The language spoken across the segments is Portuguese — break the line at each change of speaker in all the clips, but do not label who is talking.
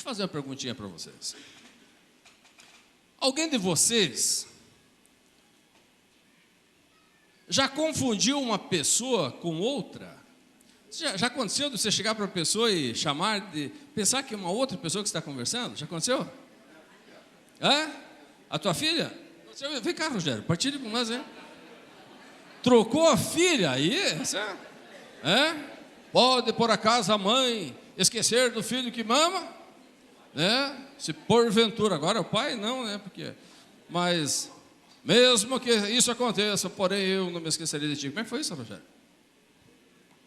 fazer uma perguntinha para vocês. Alguém de vocês já confundiu uma pessoa com outra? Já aconteceu de você chegar para a pessoa e pensar que é uma outra pessoa que está conversando? Já aconteceu? A tua filha? Vem cá, Rogério, partilhe com nós, hein? Trocou a filha aí? Pode, por acaso, a mãe esquecer do filho que mama? Se porventura, agora o pai não, né? Mas mesmo que isso aconteça, porém eu não me esqueceria de ti. Como é que foi isso, Rogério?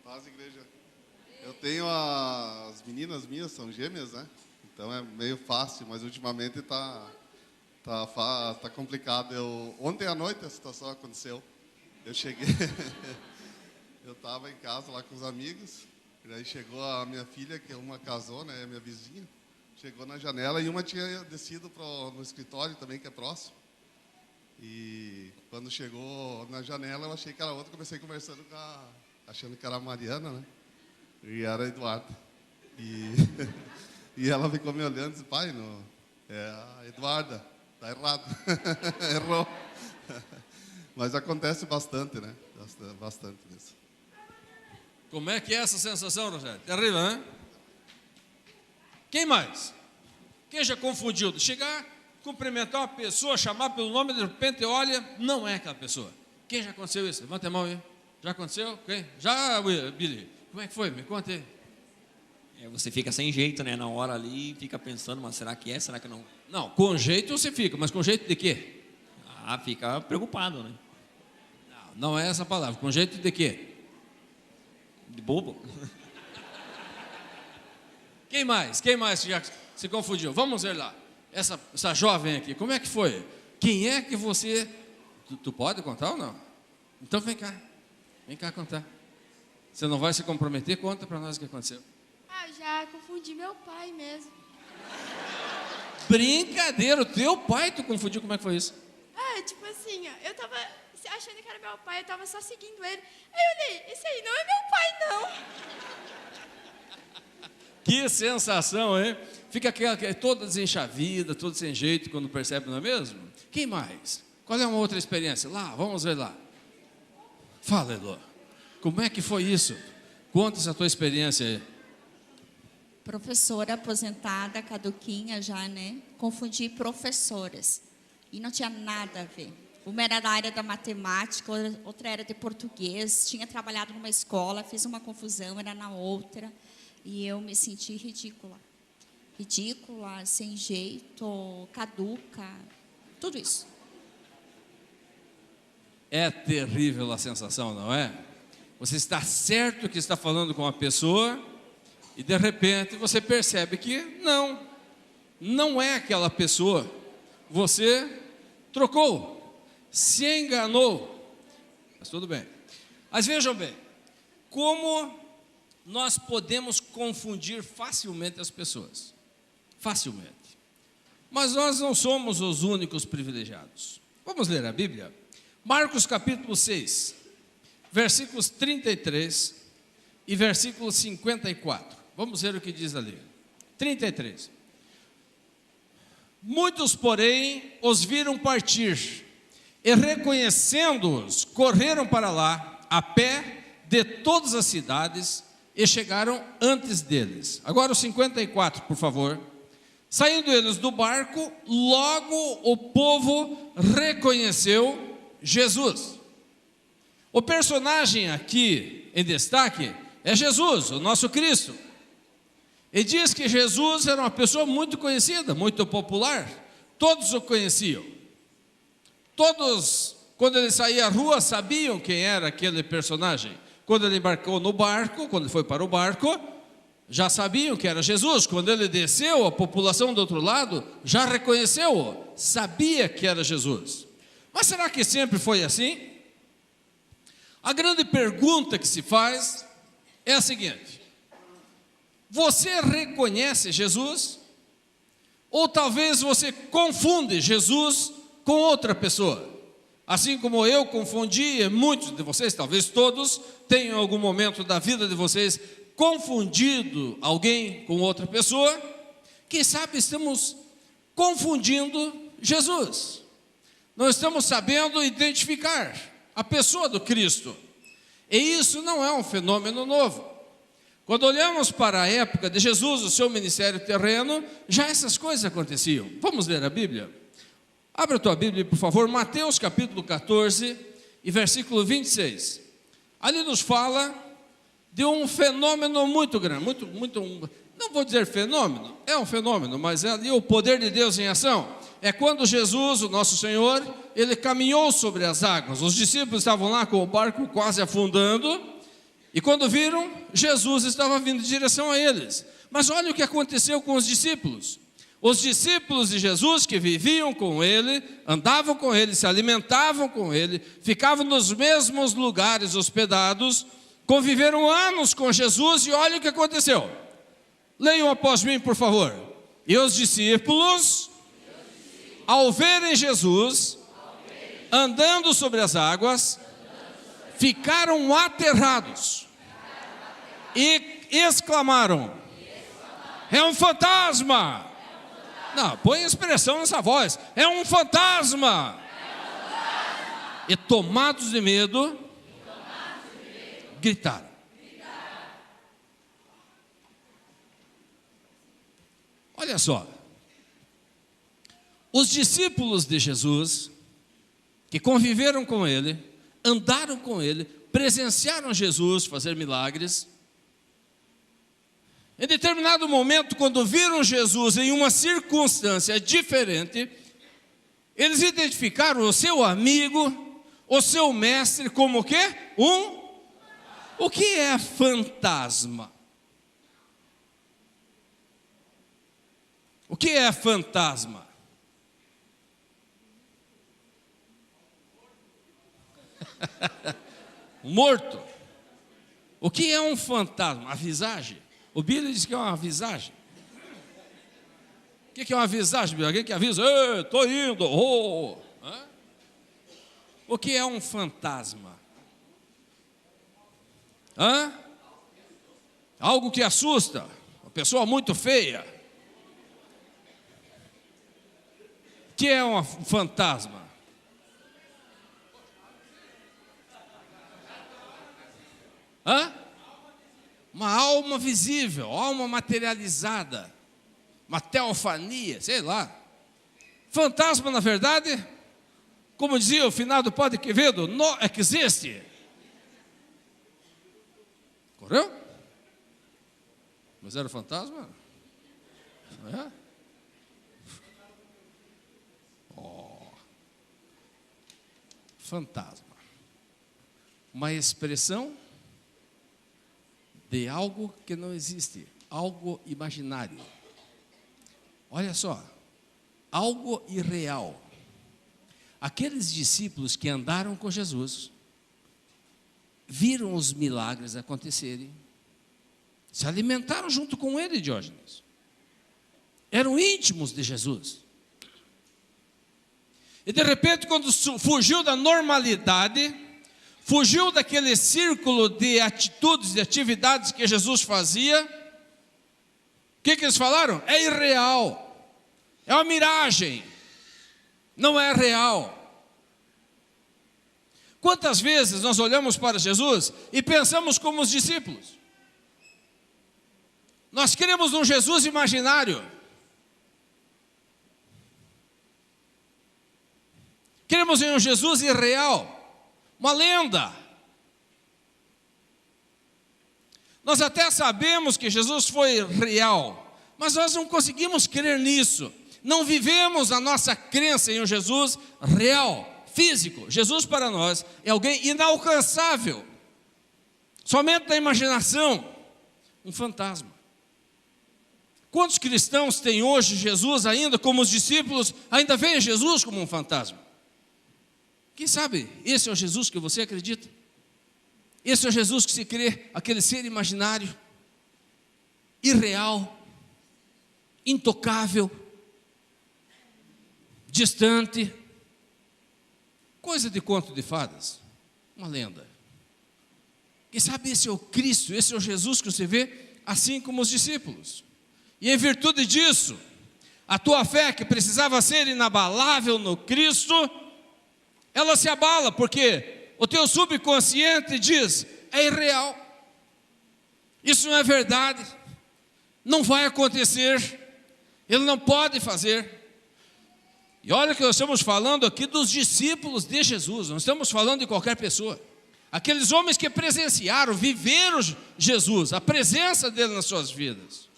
Paz, igreja. Eu tenho as meninas minhas, são gêmeas, né? Então é meio fácil, mas ultimamente tá complicado. Ontem à noite a situação aconteceu. Eu cheguei, eu estava em casa lá com os amigos, e aí chegou a minha filha, que uma casou, né, minha vizinha, chegou na janela e uma tinha descido no escritório também, que é próximo. E quando chegou na janela, eu achei que era outra, comecei conversando achando que era a Mariana, né? E era a Eduarda. E ela ficou me olhando e disse, pai, não, é a Eduarda, tá errado, errou. Mas acontece bastante, né? Bastante mesmo.
Como é que é essa sensação, Rogério? Terrível, né? Quem mais? Quem já confundiu? De chegar, cumprimentar uma pessoa, chamar pelo nome, de repente olha, não é aquela pessoa. Quem já aconteceu isso? Levanta a mão aí. Já aconteceu? Quem? Já, Billy. Como é que foi? Me conta aí.
Você fica sem jeito, né? Na hora ali, fica pensando, mas será que é? Será que não?
Não, com jeito você fica, mas com jeito de quê?
Fica preocupado, né?
Não é essa a palavra. Com jeito de quê?
De bobo.
Quem mais? Quem mais já se confundiu? Vamos ver lá. Essa jovem aqui, como é que foi? Quem é que você... Tu pode contar ou não? Então vem cá. Vem cá contar. Você não vai se comprometer? Conta para nós o que aconteceu.
Já confundi meu pai mesmo.
Brincadeira, o teu pai tu confundiu, como é que foi isso?
Tipo assim, eu tava achando que era meu pai, eu tava só seguindo ele. Aí eu olhei, esse aí não é meu pai, não.
Que sensação, hein? Fica toda desenchavida, todo sem jeito quando percebe, não é mesmo? Quem mais? Qual é uma outra experiência? Lá, vamos ver lá. Fala, Elô. Como é que foi isso? Conta essa tua experiência aí.
Professora aposentada, caduquinha já, né? Confundi professoras. E não tinha nada a ver. Uma era da área da matemática, outra era de português. Tinha trabalhado numa escola, fiz uma confusão, era na outra. E eu me senti ridícula. Ridícula, sem jeito, caduca, tudo isso.
É terrível a sensação, não é? Você está certo que está falando com uma pessoa e de repente você percebe que não é aquela pessoa. Você trocou, se enganou. Mas tudo bem. Mas vejam bem, como nós podemos confundir facilmente as pessoas. Facilmente. Mas nós não somos os únicos privilegiados. Vamos ler a Bíblia? Marcos capítulo 6, versículos 33 e versículo 54. Vamos ver o que diz ali. 33. Muitos, porém, os viram partir, e reconhecendo-os, correram para lá, a pé, de todas as cidades, e chegaram antes deles. Agora o 54, por favor. Saindo eles do barco, logo o povo reconheceu Jesus. O personagem aqui em destaque é Jesus, o nosso Cristo. E diz que Jesus era uma pessoa muito conhecida, muito popular. Todos o conheciam. Todos, quando ele saía à rua, sabiam quem era aquele personagem. Quando ele embarcou no barco, quando ele foi para o barco, já sabiam que era Jesus. Quando ele desceu, a população do outro lado já reconheceu-o, sabia que era Jesus. Mas será que sempre foi assim? A grande pergunta que se faz é a seguinte: você reconhece Jesus? Ou talvez você confunde Jesus com outra pessoa? Assim como eu confundi, e muitos de vocês, talvez todos, tenham em algum momento da vida de vocês confundido alguém com outra pessoa. Quem sabe estamos confundindo Jesus. Não estamos sabendo identificar a pessoa do Cristo. E isso não é um fenômeno novo. Quando olhamos para a época de Jesus, o seu ministério terreno, já essas coisas aconteciam. Vamos ler a Bíblia? Abra a tua Bíblia, por favor, Mateus capítulo 14 e versículo 26. Ali nos fala de um fenômeno muito grande, não vou dizer fenômeno, é um fenômeno, mas é ali o poder de Deus em ação. É quando Jesus, o nosso Senhor, ele caminhou sobre as águas. Os discípulos estavam lá com o barco quase afundando, e quando viram, Jesus estava vindo em direção a eles. Mas olha o que aconteceu com os discípulos. Os discípulos de Jesus que viviam com ele, andavam com ele, se alimentavam com ele, ficavam nos mesmos lugares hospedados, conviveram anos com Jesus, e olha o que aconteceu. Leiam após mim, por favor. E os discípulos, ao verem Jesus andando sobre as águas, ficaram aterrados e exclamaram: é um fantasma! Não, põe expressão nessa voz: é um fantasma! E tomados de medo, gritaram. Olha só, os discípulos de Jesus, que conviveram com ele, andaram com ele, presenciaram Jesus fazer milagres, em determinado momento, quando viram Jesus em uma circunstância diferente, eles identificaram o seu amigo, o seu mestre, como o quê? O que é fantasma? O que é fantasma? Morto. O que é um fantasma? Uma visagem. O Billy diz que é uma visagem. O que é uma visagem, Billy? Alguém que avisa: estou indo. O que é um fantasma? Algo que assusta. Uma pessoa muito feia. O que é um fantasma? Uma alma visível, alma materializada, uma teofania, sei lá. Fantasma, na verdade, como dizia o finado padre Quevedo, não existe. Correu? Mas era fantasma? Fantasma. Uma expressão de algo que não existe, algo imaginário. Olha só, algo irreal. Aqueles discípulos que andaram com Jesus, viram os milagres acontecerem, se alimentaram junto com ele, Diógenes. Eram íntimos de Jesus. E de repente, quando fugiu da normalidade, fugiu daquele círculo de atitudes, de atividades que Jesus fazia, o que eles falaram? É irreal, é uma miragem, não é real. Quantas vezes nós olhamos para Jesus e pensamos como os discípulos? Nós queremos um Jesus imaginário. Queremos um Jesus irreal. Uma lenda. Nós até sabemos que Jesus foi real, mas nós não conseguimos crer nisso. Não vivemos a nossa crença em um Jesus real, físico. Jesus para nós é alguém inalcançável, somente na imaginação, um fantasma. Quantos cristãos têm hoje Jesus ainda, como os discípulos, ainda veem Jesus como um fantasma? Quem sabe esse é o Jesus que você acredita? Esse é o Jesus que se crê, aquele ser imaginário, irreal, intocável, distante, coisa de conto de fadas, uma lenda. Quem sabe esse é o Cristo, esse é o Jesus que você vê, assim como os discípulos. E em virtude disso, a tua fé, que precisava ser inabalável no Cristo, ela se abala, porque o teu subconsciente diz: é irreal, isso não é verdade, não vai acontecer, ele não pode fazer. E olha que nós estamos falando aqui dos discípulos de Jesus, não estamos falando de qualquer pessoa. Aqueles homens que presenciaram, viveram Jesus, a presença dele nas suas vidas.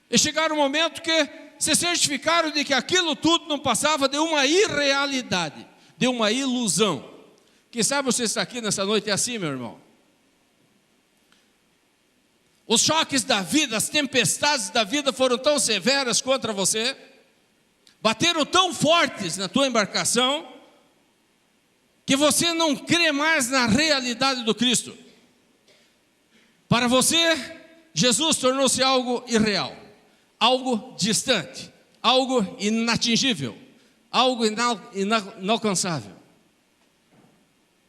E chegaram um momento que se certificaram de que aquilo tudo não passava de uma irrealidade, de uma ilusão. Quem sabe você está aqui nessa noite é assim, meu irmão. Os choques da vida, as tempestades da vida foram tão severas contra você, bateram tão fortes na tua embarcação, que você não crê mais na realidade do Cristo. Para você, Jesus tornou-se algo irreal, algo distante, algo inatingível, algo inalcançável.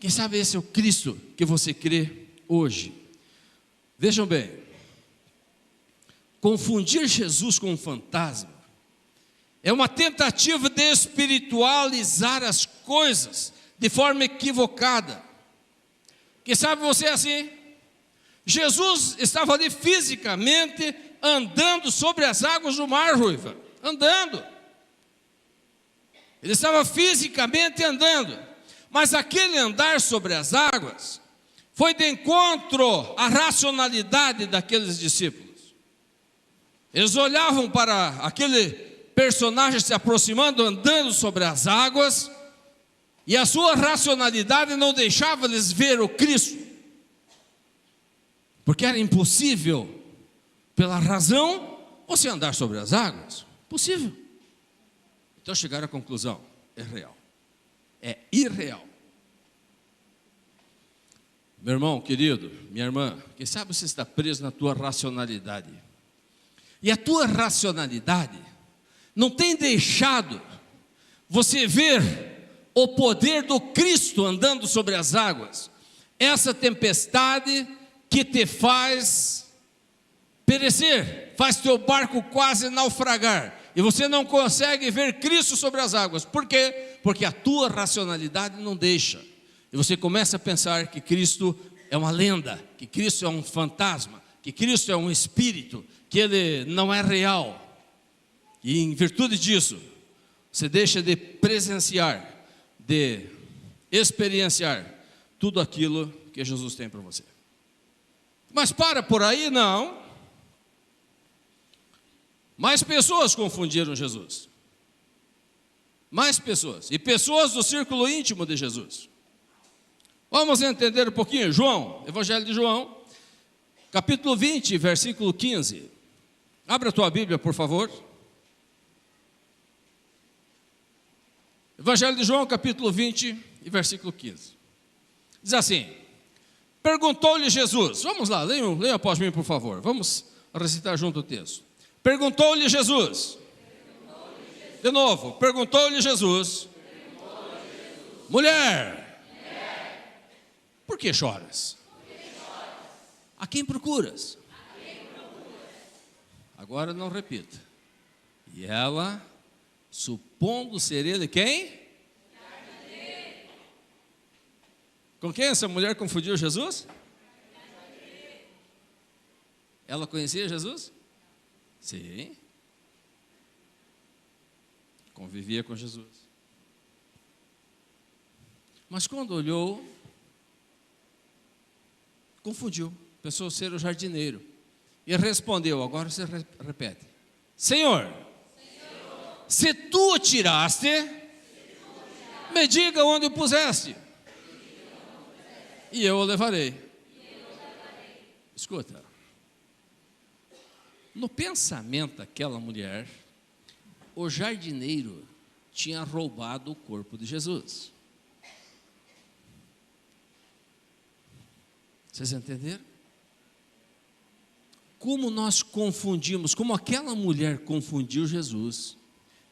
Quem sabe esse é o Cristo que você crê hoje. Vejam bem, confundir Jesus com um fantasma é uma tentativa de espiritualizar as coisas de forma equivocada. Quem sabe você é assim? Jesus estava ali fisicamente andando sobre as águas do Mar, Ruiva, andando. Ele estava fisicamente andando, mas aquele andar sobre as águas foi de encontro à racionalidade daqueles discípulos. Eles olhavam para aquele personagem se aproximando, andando sobre as águas, e a sua racionalidade não deixava eles ver o Cristo, porque era impossível, pela razão, você andar sobre as águas. Possível. Então chegaram à conclusão: é real, é irreal. Meu irmão querido, minha irmã, quem sabe você está preso na tua racionalidade, e a tua racionalidade não tem deixado você ver o poder do Cristo andando sobre as águas, essa tempestade que te faz perecer, faz teu barco quase naufragar, e você não consegue ver Cristo sobre as águas. Por quê? Porque a tua racionalidade não deixa, e você começa a pensar que Cristo é uma lenda, que Cristo é um fantasma, que Cristo é um espírito, que Ele não é real. E em virtude disso, você deixa de presenciar, de experienciar tudo aquilo que Jesus tem para você. Mas para por aí, não. Mais pessoas confundiram Jesus. Mais pessoas. E pessoas do círculo íntimo de Jesus. Vamos entender um pouquinho. João, Evangelho de João, capítulo 20, versículo 15. Abra a tua Bíblia, por favor. Evangelho de João, capítulo 20 e versículo 15. Diz assim: perguntou-lhe Jesus, vamos lá, leiam após mim, por favor, vamos recitar junto o texto. Perguntou-lhe Jesus, de novo, perguntou-lhe Jesus, mulher, por que choras? A quem procuras? Agora não repita. E ela, supondo ser ele quem? Com quem essa mulher confundiu Jesus? Ela conhecia Jesus? Sim. Convivia com Jesus. Mas quando olhou, confundiu, pensou ser o jardineiro. E respondeu, agora você repete: Senhor, se tu o tiraste, me diga onde o puseste, e eu o levarei. Escuta, no pensamento daquela mulher, o jardineiro tinha roubado o corpo de Jesus. Vocês entenderam? Como nós confundimos, como aquela mulher confundiu Jesus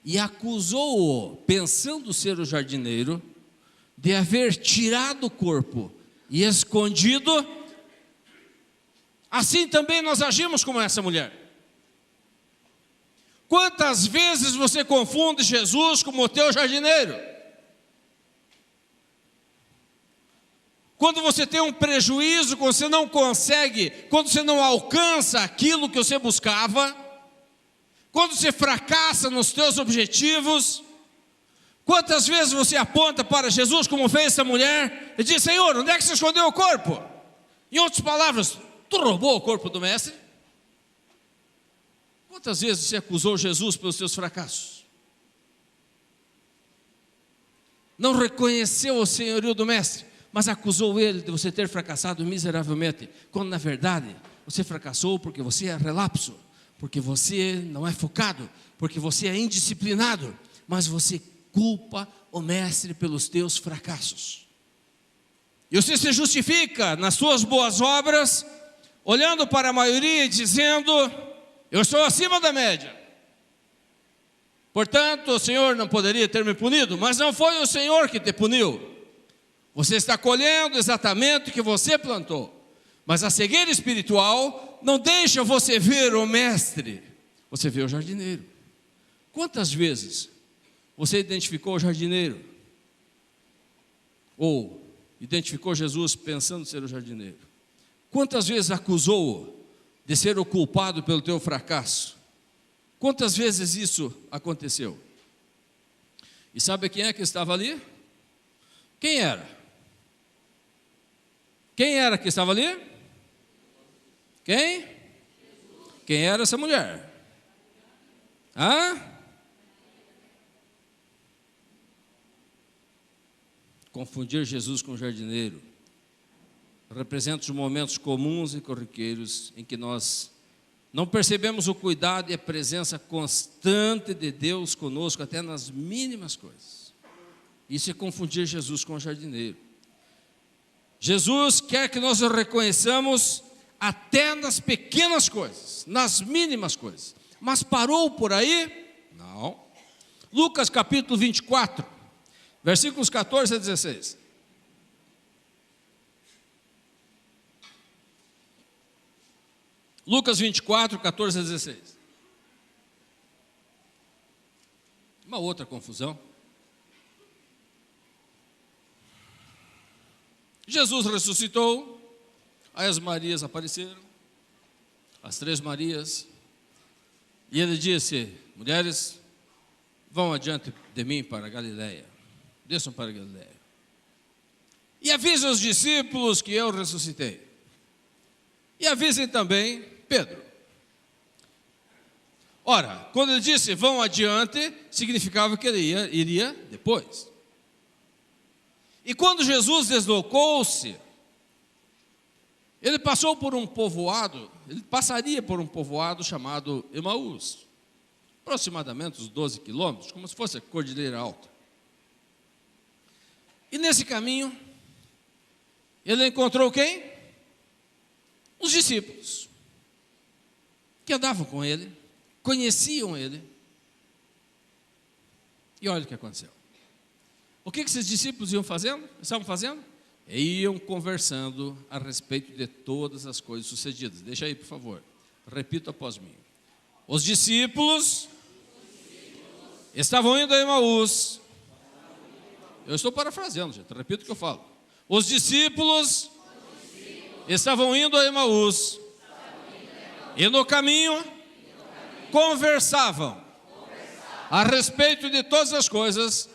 e acusou-o, pensando ser o jardineiro, de haver tirado o corpo e escondido. Assim também nós agimos como essa mulher. Quantas vezes você confunde Jesus como o teu jardineiro? Quando você tem um prejuízo, quando você não consegue, quando você não alcança aquilo que você buscava, quando você fracassa nos teus objetivos, quantas vezes você aponta para Jesus, como fez essa mulher, e diz: Senhor, onde é que você escondeu o corpo? Em outras palavras, tu roubou o corpo do mestre? Quantas vezes você acusou Jesus pelos seus fracassos? Não reconheceu o senhorio do mestre, mas acusou ele de você ter fracassado miseravelmente, quando na verdade você fracassou porque você é relapso, porque você não é focado, porque você é indisciplinado, mas você culpa o mestre pelos teus fracassos. E você se justifica nas suas boas obras, olhando para a maioria e dizendo: eu estou acima da média, portanto o Senhor não poderia ter me punido. Mas não foi o Senhor que te puniu. Você está colhendo exatamente o que você plantou. Mas a cegueira espiritual não deixa você ver o mestre, você vê o jardineiro. Quantas vezes você identificou o jardineiro? Ou identificou Jesus pensando ser o jardineiro? Quantas vezes acusou-o de ser o culpado pelo teu fracasso? Quantas vezes isso aconteceu? E sabe quem é que estava ali? Quem era? Quem era que estava ali? Quem? Quem era essa mulher? Confundir Jesus com o jardineiro representa os momentos comuns e corriqueiros em que nós não percebemos o cuidado e a presença constante de Deus conosco, até nas mínimas coisas. Isso é confundir Jesus com o jardineiro. Jesus quer que nós o reconheçamos até nas pequenas coisas, nas mínimas coisas. Mas parou por aí? Não. Lucas capítulo 24, versículos 14 a 16. Lucas 24, 14 a 16. Uma outra confusão. Jesus ressuscitou, aí as Marias apareceram, as 3 Marias, e ele disse: mulheres, vão adiante de mim para a Galileia, desçam para a Galileia, e avisem os discípulos que eu ressuscitei, e avisem também Pedro. Ora, quando ele disse vão adiante, significava que ele iria depois. E quando Jesus deslocou-se, ele passou por um povoado, ele passaria por um povoado chamado Emaús, aproximadamente uns 12 quilômetros, como se fosse a Cordilheira Alta. E nesse caminho, ele encontrou quem? Os discípulos, que andavam com ele, conheciam ele. E olha o que aconteceu. O que esses discípulos estavam fazendo? Iam conversando a respeito de todas as coisas sucedidas. Deixa aí, por favor. Repita após mim. Os discípulos estavam indo a Emaús. Eu estou parafraseando, gente. Repito o que eu falo. Os discípulos estavam indo a Emaús. E no caminho conversavam a respeito de todas as coisas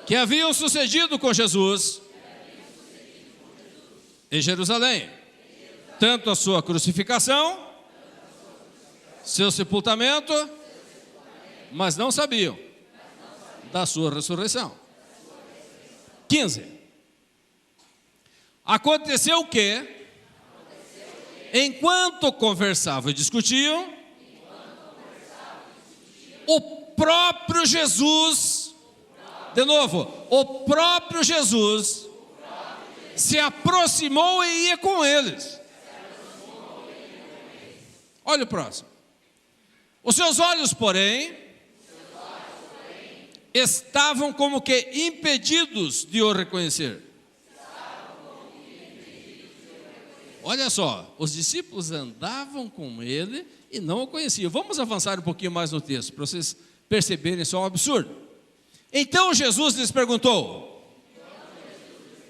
que haviam sucedido com Jesus em Jerusalém, tanto a sua crucificação, seu sepultamento, mas não sabiam da sua ressurreição. 15. Aconteceu que, enquanto conversavam e discutiam, o próprio Jesus, de novo, o próprio Jesus se aproximou e ia com eles. Olha o próximo. Os seus olhos, porém, estavam como que impedidos de o reconhecer. Olha só, os discípulos andavam com ele e não o conheciam. Vamos avançar um pouquinho mais no texto, para vocês perceberem só o absurdo. Então Jesus lhes perguntou: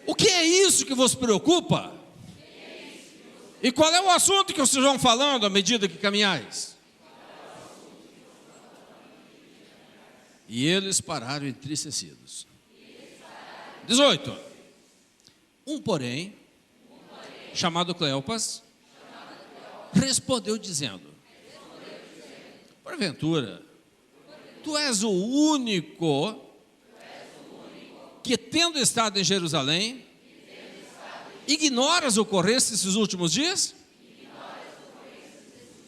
o que é isso que vos preocupa? E qual é o assunto que vocês vão falando à medida que caminhais? E eles pararam entristecidos. 18. Um, porém, chamado Cleopas, respondeu dizendo: porventura, tu és o único que, tendo estado em Jerusalém, ignoras o ocorrência desses últimos dias?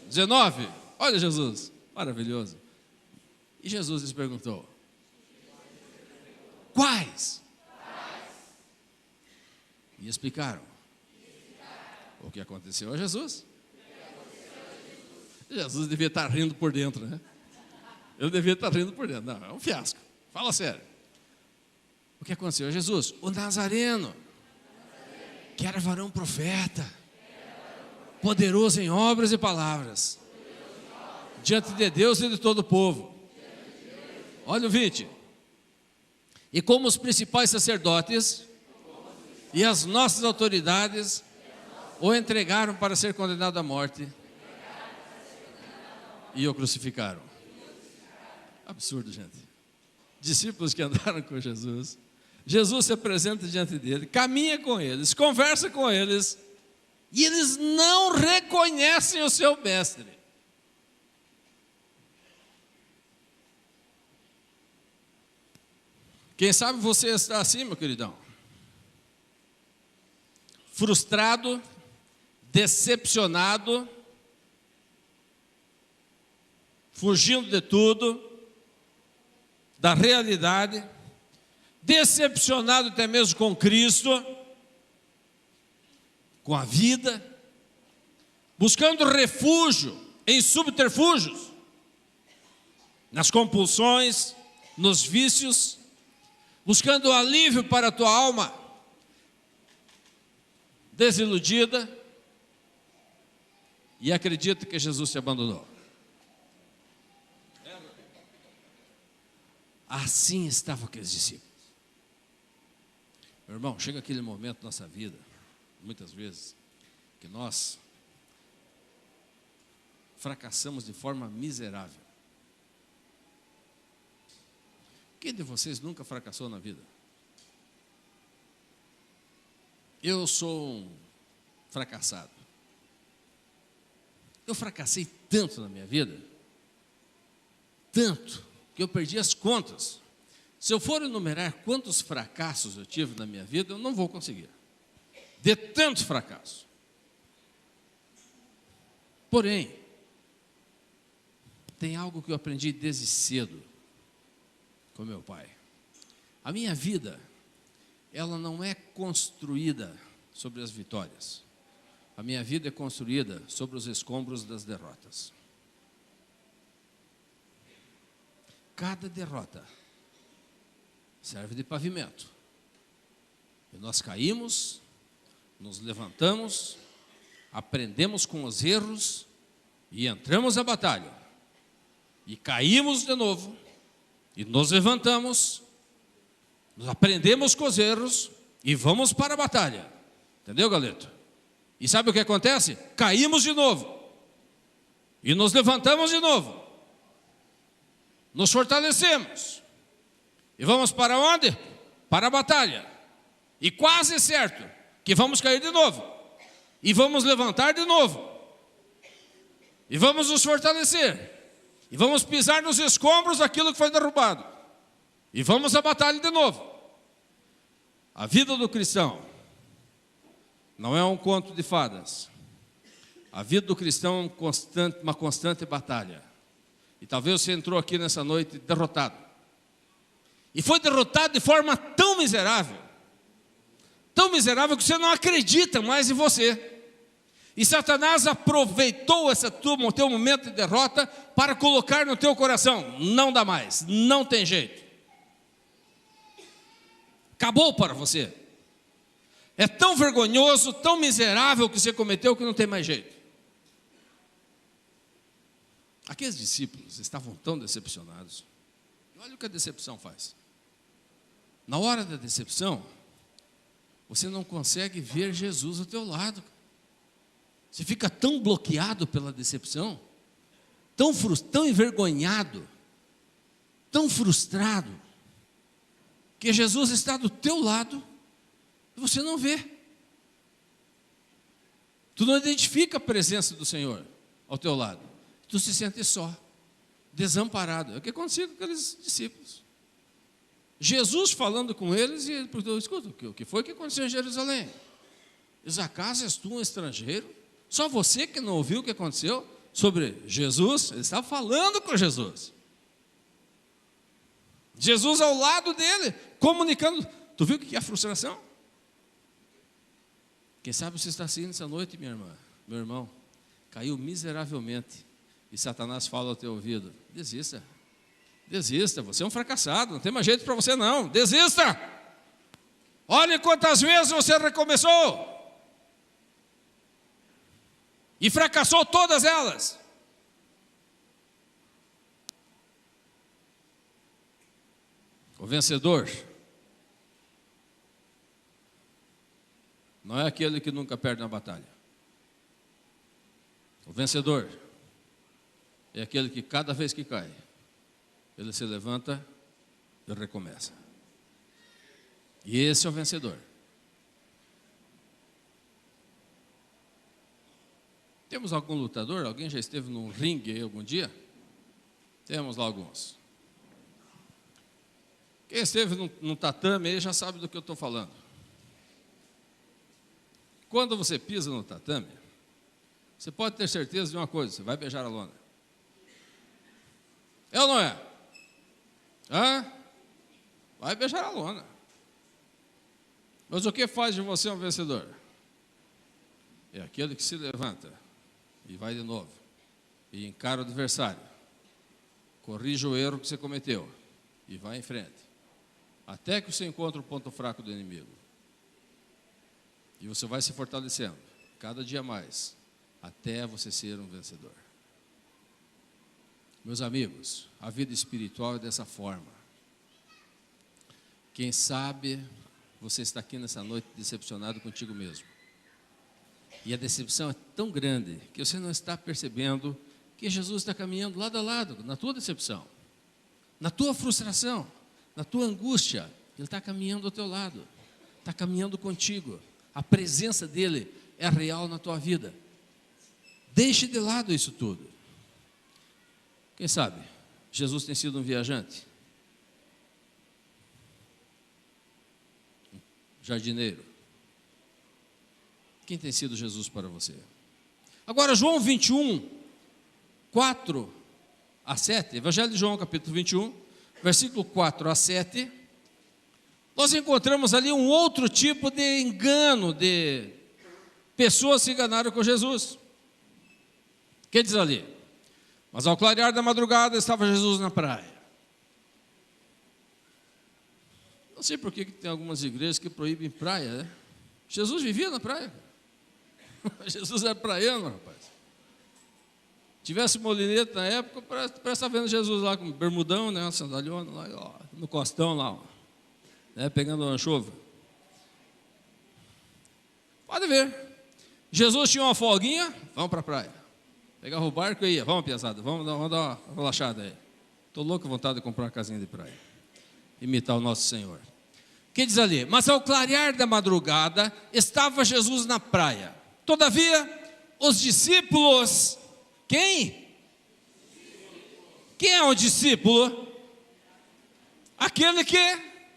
19. Olha Jesus, maravilhoso. E Jesus lhes perguntou: quais? E explicaram o que aconteceu a Jesus. Jesus devia estar rindo por dentro, né? Ele devia estar rindo por dentro. Não, é um fiasco. Fala sério. O que aconteceu a Jesus? O Nazareno, que era varão profeta, poderoso em obras e palavras, diante de Deus e de todo o povo. Olha o 20. E como os principais sacerdotes e as nossas autoridades o entregaram para ser condenado à morte e o crucificaram. Absurdo, gente. Discípulos que andaram com Jesus, Jesus se apresenta diante dele, caminha com eles, conversa com eles, e eles não reconhecem o seu mestre. Quem sabe você está assim, meu queridão? Frustrado, decepcionado, fugindo de tudo, da realidade, decepcionado até mesmo com Cristo, com a vida, buscando refúgio em subterfúgios, nas compulsões, nos vícios, buscando alívio para a tua alma desiludida, e acredita que Jesus te abandonou. Assim estavam aqueles discípulos. Meu irmão, chega aquele momento na nossa vida, muitas vezes, que nós fracassamos de forma miserável. Quem de vocês nunca fracassou na vida? Eu sou um fracassado. Eu fracassei tanto na minha vida, tanto, que eu perdi as contas. Se eu for enumerar quantos fracassos eu tive na minha vida, eu não vou conseguir. De tanto fracasso. Porém, tem algo que eu aprendi desde cedo com meu pai. A minha vida, ela não é construída sobre as vitórias. A minha vida é construída sobre os escombros das derrotas. Cada derrota serve de pavimento. E nós caímos, nos levantamos, aprendemos com os erros e entramos à batalha. E caímos de novo, e nos levantamos, nós aprendemos com os erros e vamos para a batalha. Entendeu, Galeto? E sabe o que acontece? Caímos de novo. E nos levantamos de novo. Nos fortalecemos. E vamos para onde? Para a batalha. E quase certo que vamos cair de novo. E vamos levantar de novo. E vamos nos fortalecer. E vamos pisar nos escombros daquilo que foi derrubado. E vamos à batalha de novo. A vida do cristão não é um conto de fadas. A vida do cristão é uma constante batalha. E talvez você entrou aqui nessa noite derrotado. E foi derrotado de forma tão miserável que você não acredita mais em você. E Satanás aproveitou teu momento de derrota para colocar no teu coração: não dá mais, não tem jeito. Acabou para você. É tão vergonhoso, tão miserável que você cometeu que não tem mais jeito. Aqueles discípulos estavam tão decepcionados. E olha o que a decepção faz. Na hora da decepção, você não consegue ver Jesus ao teu lado. Você fica tão bloqueado pela decepção, tão envergonhado, tão frustrado, que Jesus está do teu lado e você não vê. Tu não identifica a presença do Senhor ao teu lado. Tu se sente só, desamparado. É o que acontecia com aqueles discípulos. Jesus falando com eles, e ele perguntou: escuta, o que foi que aconteceu em Jerusalém? Diz: acaso és tu um estrangeiro? Só você que não ouviu o que aconteceu sobre Jesus? Ele estava falando com Jesus. Jesus ao lado dele, comunicando. Tu viu o que é a frustração? Quem sabe você está assim nessa noite, minha irmã, meu irmão, caiu miseravelmente, e Satanás fala ao teu ouvido: desista, desista, você é um fracassado, não tem mais jeito para você não, desista. Olhe quantas vezes você recomeçou e fracassou todas elas. O vencedor não é aquele que nunca perde na batalha. O vencedor é aquele que cada vez que cai, ele se levanta e recomeça. E esse é o vencedor. Temos algum lutador? Alguém já esteve num ringue aí algum dia? Temos lá alguns. Quem esteve no tatame aí já sabe do que eu estou falando. Quando você pisa no tatame, você pode ter certeza de uma coisa: você vai beijar a lona. É ou não é? Hã? Vai beijar a lona. Mas o que faz de você um vencedor? É aquele que se levanta e vai de novo, e encara o adversário, corrige o erro que você cometeu e vai em frente, até que você encontre o ponto fraco do inimigo. E você vai se fortalecendo cada dia mais, até você ser um vencedor. Meus amigos, a vida espiritual é dessa forma. Quem sabe você está aqui nessa noite decepcionado contigo mesmo. E a decepção é tão grande que você não está percebendo que Jesus está caminhando lado a lado na tua decepção, na tua frustração, na tua angústia. Ele está caminhando ao teu lado, está caminhando contigo. A presença dele é real na tua vida. Deixe de lado isso tudo. Quem sabe Jesus tem sido um viajante, um jardineiro. Quem tem sido Jesus para você? Agora, João 21, 4 a 7, Evangelho de João, capítulo 21, versículo 4 a 7, nós encontramos ali um outro tipo de engano, de pessoas se enganaram com Jesus. O que diz ali? Mas ao clarear da madrugada estava Jesus na praia. Não sei por que tem algumas igrejas que proíbem praia, né? Jesus vivia na praia. Jesus era praiano, rapaz. Tivesse molinete na época, parece que está vendo Jesus lá com bermudão, né, uma sandaliona lá, ó, no costão lá, ó, né, pegando uma chuva. Pode ver. Jesus tinha uma folguinha, vamos para a praia. Pegava o barco e ia, vamos, pesada, vamos dar uma relaxada aí. Estou louco com vontade de comprar uma casinha de praia. Imitar o nosso Senhor. O que diz ali? Mas ao clarear da madrugada, estava Jesus na praia. Todavia, os discípulos, quem? Quem é o discípulo? Aquele que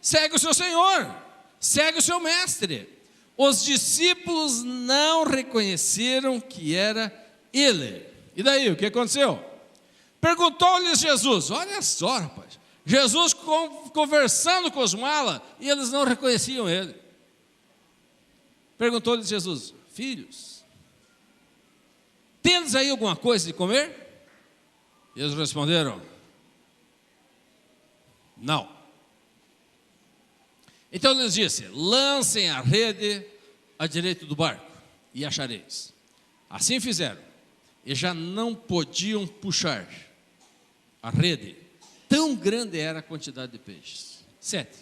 segue o seu Senhor, segue o seu mestre. Os discípulos não reconheceram que era ele. E daí, o que aconteceu? Perguntou-lhes Jesus, olha só, rapaz, Jesus conversando com os malas, e eles não reconheciam ele. Perguntou-lhes Jesus, filhos, tendes aí alguma coisa de comer? E eles responderam, não. Então ele lhes disse, lancem a rede à direita do barco e achareis. Assim fizeram. e já não podiam puxar a rede. Tão grande era a quantidade de peixes. 7.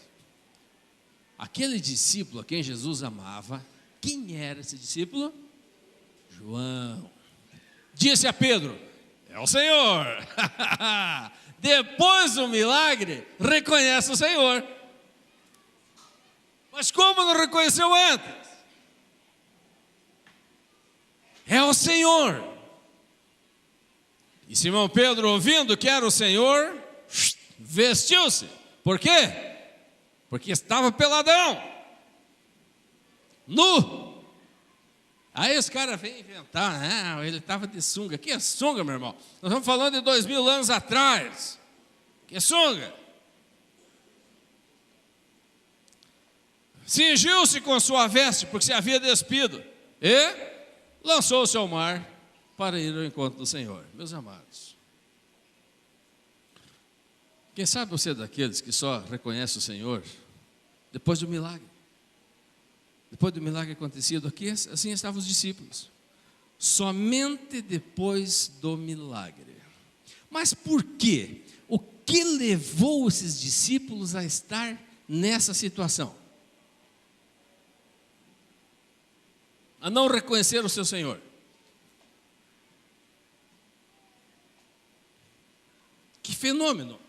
Aquele discípulo a quem Jesus amava, quem era esse discípulo? João. Disse a Pedro: é o Senhor. Depois do milagre, reconhece o Senhor. Mas como não reconheceu antes? É o Senhor. E Simão Pedro, ouvindo que era o Senhor, vestiu-se. Por quê? Porque estava peladão, nu. Aí os caras vêm inventar, né? Ele estava de sunga. Que é sunga, meu irmão? Nós estamos falando de 2000 anos atrás. Que é sunga? Cingiu-se com sua veste, porque se havia despido, e lançou-se ao mar para ir ao encontro do Senhor. Meus amados, quem sabe você é daqueles que só reconhece o Senhor depois do milagre? Depois do milagre acontecido aqui, assim estavam os discípulos. Somente depois do milagre. Mas por quê? O que levou esses discípulos a estar nessa situação? A não reconhecer o seu Senhor. Que fenômeno?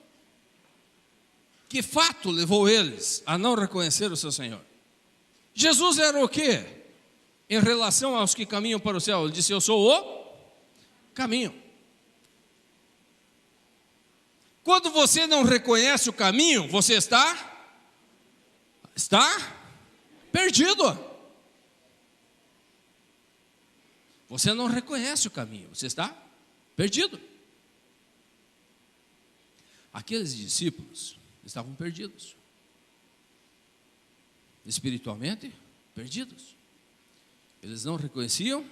Que fato levou eles a não reconhecer o seu Senhor? Jesus era o quê? Em relação aos que caminham para o céu, ele disse: eu sou o caminho. Quando você não reconhece o caminho, você está perdido. Você não reconhece o caminho, você está perdido. Aqueles discípulos estavam perdidos. Espiritualmente perdidos. Eles não reconheciam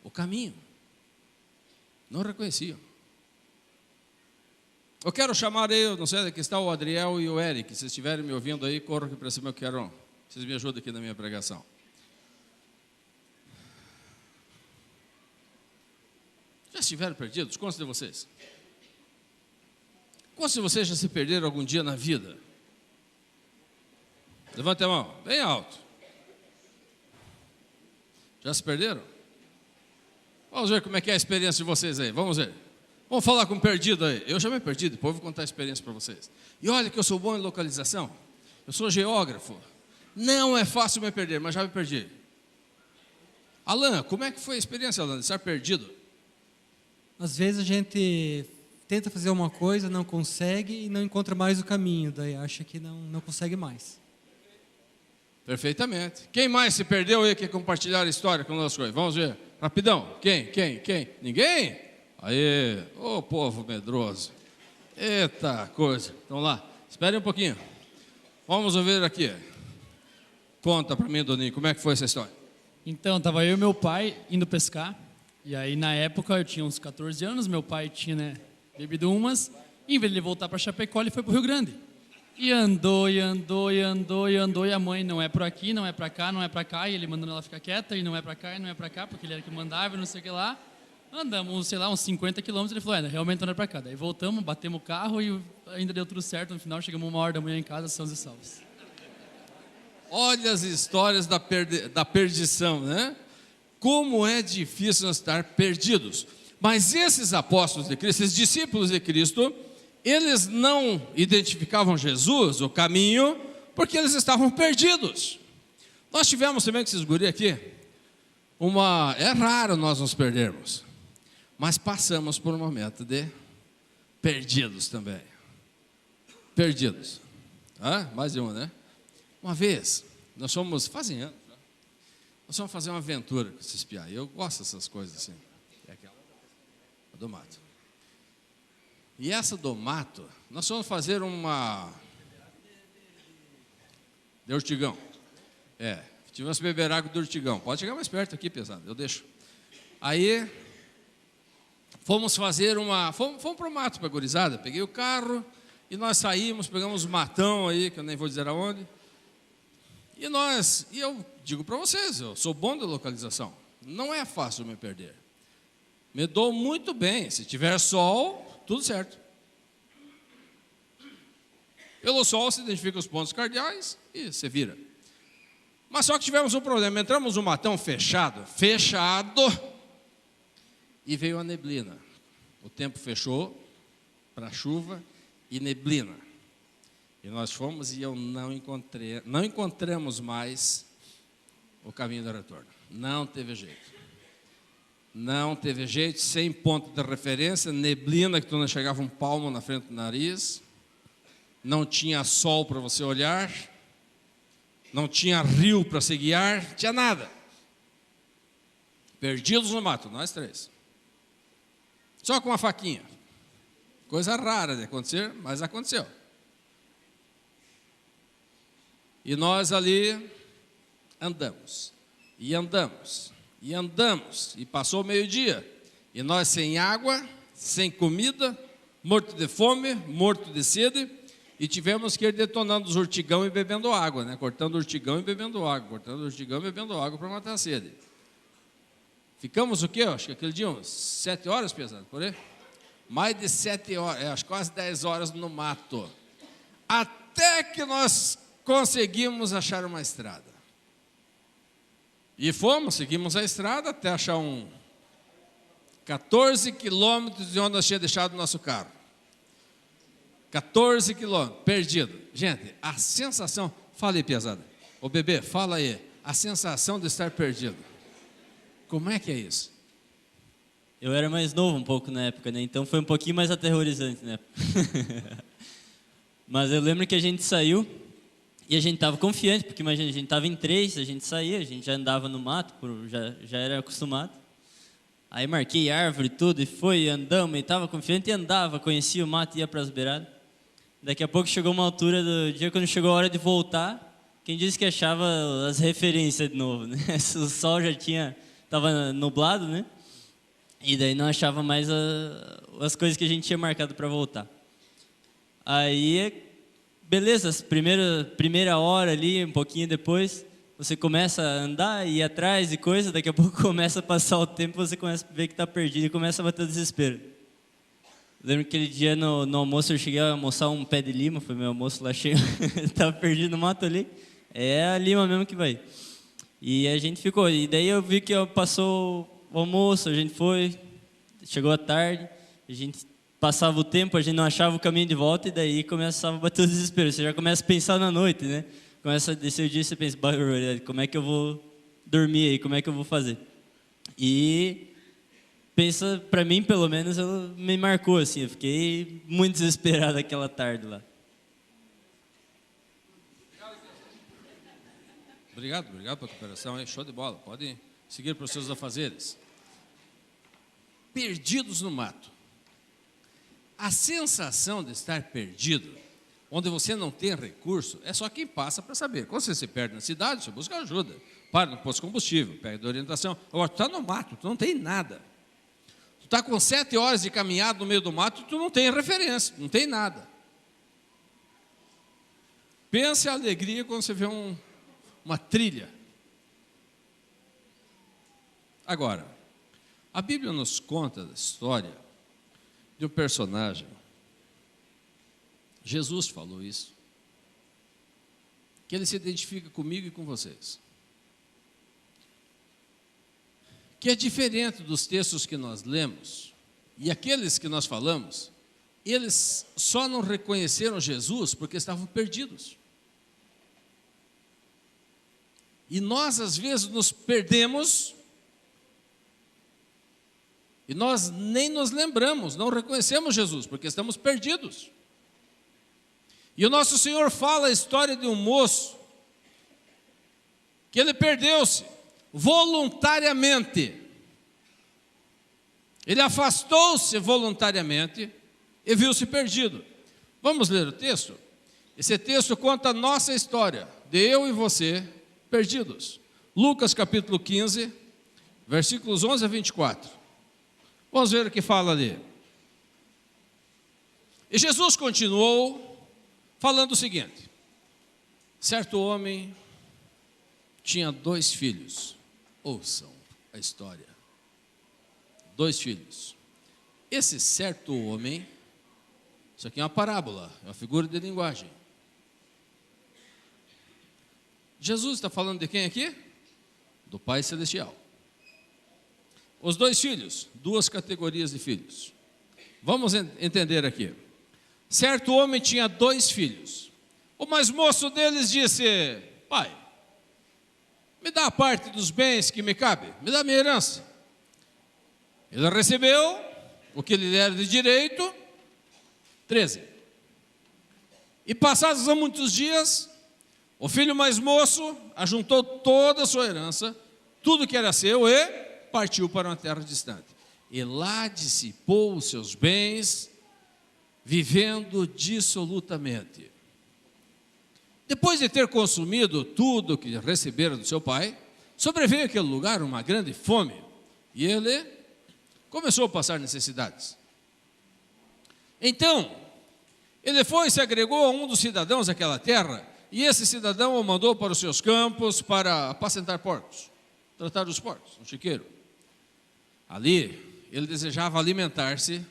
o caminho. Não reconheciam. Eu quero chamar aí, não sei, aqui está o Adriel e o Eric. Se estiverem me ouvindo aí, corram aqui para cima, eu quero. Vocês me ajudem aqui na minha pregação. Já estiveram perdidos? Quantos de vocês? Quantos de vocês já se perderam algum dia na vida? Levante a mão, bem alto. Já se perderam? Vamos ver como é que é a experiência de vocês aí, vamos ver. Vamos falar com o perdido aí. Eu já me perdi, depois vou contar a experiência para vocês. E olha que eu sou bom em localização. Eu sou geógrafo. Não é fácil me perder, mas já me perdi. Alan, como é que foi a experiência, Alan, de estar perdido?
Às vezes a gente tenta fazer uma coisa, não consegue e não encontra mais o caminho. Daí acha que não consegue mais.
Perfeitamente. Quem mais se perdeu aí que compartilhar a história conosco aí? Vamos ver. Rapidão. Quem? Ninguém? Aí, ô povo medroso. Eita coisa. Então lá, espere um pouquinho. Vamos ouvir aqui. Conta para mim, Doninho, como é que foi essa história?
Então, estava eu e meu pai indo pescar. E aí, na época, eu tinha uns 14 anos. Meu pai tinha, bebido umas. E, em vez de ele voltar para Chapecó, ele foi para o Rio Grande. E andou. E a mãe, não é por aqui, não é para cá, não é para cá. E ele mandando ela ficar quieta. E não é para cá, e não é para cá. Porque ele era que mandava e não sei o que lá. Andamos, sei lá, uns 50 quilômetros. Ele falou, realmente não é para cá. Daí voltamos, batemos o carro e ainda deu tudo certo. No final, chegamos 1h da manhã em casa, sãos e salvos.
Olha as histórias da perdição, né? Como é difícil nós estar perdidos. Mas esses apóstolos de Cristo, esses discípulos de Cristo, eles não identificavam Jesus, o caminho, porque eles estavam perdidos. Nós tivemos também com esses guri aqui, é raro nós nos perdermos, mas passamos por um momento de perdidos também. Perdidos. Mais de um, né? Uma vez, nós fomos, fazem anos, nós fomos fazer uma aventura com esses piá. Eu gosto dessas coisas assim. É aquela do mato. E essa do mato, nós fomos fazer uma de Urtigão. Tivemos que beber água do Urtigão. Pode chegar mais perto aqui, pesado, eu deixo. Aí, fomos fazer fomos para o mato, para a gurizada. Peguei o carro e nós saímos, pegamos um matão aí, que eu nem vou dizer aonde. E eu digo para vocês, eu sou bom de localização. Não é fácil me perder. Me dou muito bem. Se tiver sol, tudo certo. Pelo sol se identifica os pontos cardeais e você vira. Mas só que tivemos um problema. Entramos num matão fechado, e veio a neblina. O tempo fechou para chuva e neblina. E nós fomos e eu não encontramos mais o caminho do retorno. Não teve jeito. Não teve jeito, sem ponto de referência, neblina que tu não chegava um palmo na frente do nariz, não tinha sol para você olhar, não tinha rio para se guiar, tinha nada. Perdidos no mato, nós três. Só com uma faquinha. Coisa rara de acontecer, mas aconteceu. E nós ali andamos, e andamos, e andamos, e passou o meio-dia, e nós sem água, sem comida, morto de fome, morto de sede, e tivemos que ir detonando os urtigão e bebendo água, né? Cortando urtigão e bebendo água, cortando urtigão e bebendo água para matar a sede. Ficamos o quê? Acho que aquele dia uns 7 horas, pesado, por aí? Mais de 7 horas, acho quase 10 horas no mato. Até que nós conseguimos achar uma estrada. E seguimos a estrada até achar 14 quilômetros de onde nós tínhamos deixado o nosso carro. 14 quilômetros, perdido. Gente, a sensação, fala aí, pesada. Ô bebê, fala aí, a sensação de estar perdido. Como é que é isso?
Eu era mais novo um pouco na época, né? Então foi um pouquinho mais aterrorizante, né? Mas eu lembro que a gente saiu e a gente estava confiante, porque imagina, a gente estava em 3, a gente saía, a gente já andava no mato, já era acostumado. Aí marquei árvore e tudo, e foi, andamos, e estava confiante e andava, conhecia o mato e ia para as beiradas. Daqui a pouco chegou uma altura do dia, quando chegou a hora de voltar, quem disse que achava as referências de novo, né? O sol já estava nublado, né? E daí não achava mais as coisas que a gente tinha marcado para voltar. Aí, beleza, primeira hora ali, um pouquinho depois, você começa a andar e ir atrás e coisa, daqui a pouco começa a passar o tempo, você começa a ver que está perdido e começa a bater o desespero. Lembro que aquele dia no almoço eu cheguei a almoçar um pé de lima, foi meu almoço lá cheio, estava perdido no mato ali, é a lima mesmo que vai. E a gente ficou, e daí eu vi que passou o almoço, a gente foi, chegou a tarde, a gente passava o tempo, a gente não achava o caminho de volta, e daí começava a bater o desespero, você já começa a pensar na noite, né? Começa a descer o dia e você pensa, como é que eu vou dormir aí, como é que eu vou fazer? E pensa, para mim pelo menos, me marcou assim, eu fiquei muito desesperado aquela tarde lá.
Obrigado pela cooperação, show de bola, pode seguir para os seus afazeres. Perdidos no mato. A sensação de estar perdido, onde você não tem recurso, é só quem passa para saber. Quando você se perde na cidade, você busca ajuda. Para no posto de combustível, pega de orientação. Agora, tu está no mato, tu não tem nada. Tu está com 7 horas de caminhada no meio do mato, tu não tem referência, não tem nada. Pense a alegria quando você vê uma trilha. Agora, a Bíblia nos conta a história de um personagem. Jesus falou isso, que ele se identifica comigo e com vocês, que é diferente dos textos que nós lemos, e aqueles que nós falamos, eles só não reconheceram Jesus porque estavam perdidos. E nós às vezes nos perdemos, e nós nem nos lembramos, não reconhecemos Jesus porque estamos perdidos. E o nosso Senhor fala a história de um moço que ele perdeu-se voluntariamente. Ele afastou-se voluntariamente e viu-se perdido. Vamos ler o texto? Esse texto conta a nossa história, de eu e você perdidos. Lucas capítulo 15, versículos 11 a 24. Vamos ver o que fala ali. E Jesus continuou falando o seguinte: certo homem tinha 2 filhos. Ouçam a história. 2 filhos. Esse certo homem, isso aqui é uma parábola, é uma figura de linguagem. Jesus está falando de quem aqui? Do Pai Celestial. Os 2 filhos, 2 categorias de filhos. Vamos entender aqui. Certo homem tinha 2 filhos. O mais moço deles disse: pai, me dá a parte dos bens que me cabe, me dá a minha herança. Ele recebeu o que lhe era de direito, 13. E passados muitos dias, o filho mais moço ajuntou toda a sua herança, tudo que era seu, e partiu para uma terra distante. E lá dissipou os seus bens, vivendo dissolutamente. Depois de ter consumido tudo que recebera do seu pai, sobreveio àquele lugar uma grande fome, e ele começou a passar necessidades. Então, ele foi e se agregou a um dos cidadãos daquela terra, e esse cidadão o mandou para os seus campos para apacentar porcos, tratar os porcos, um chiqueiro. Ali, ele desejava alimentar-se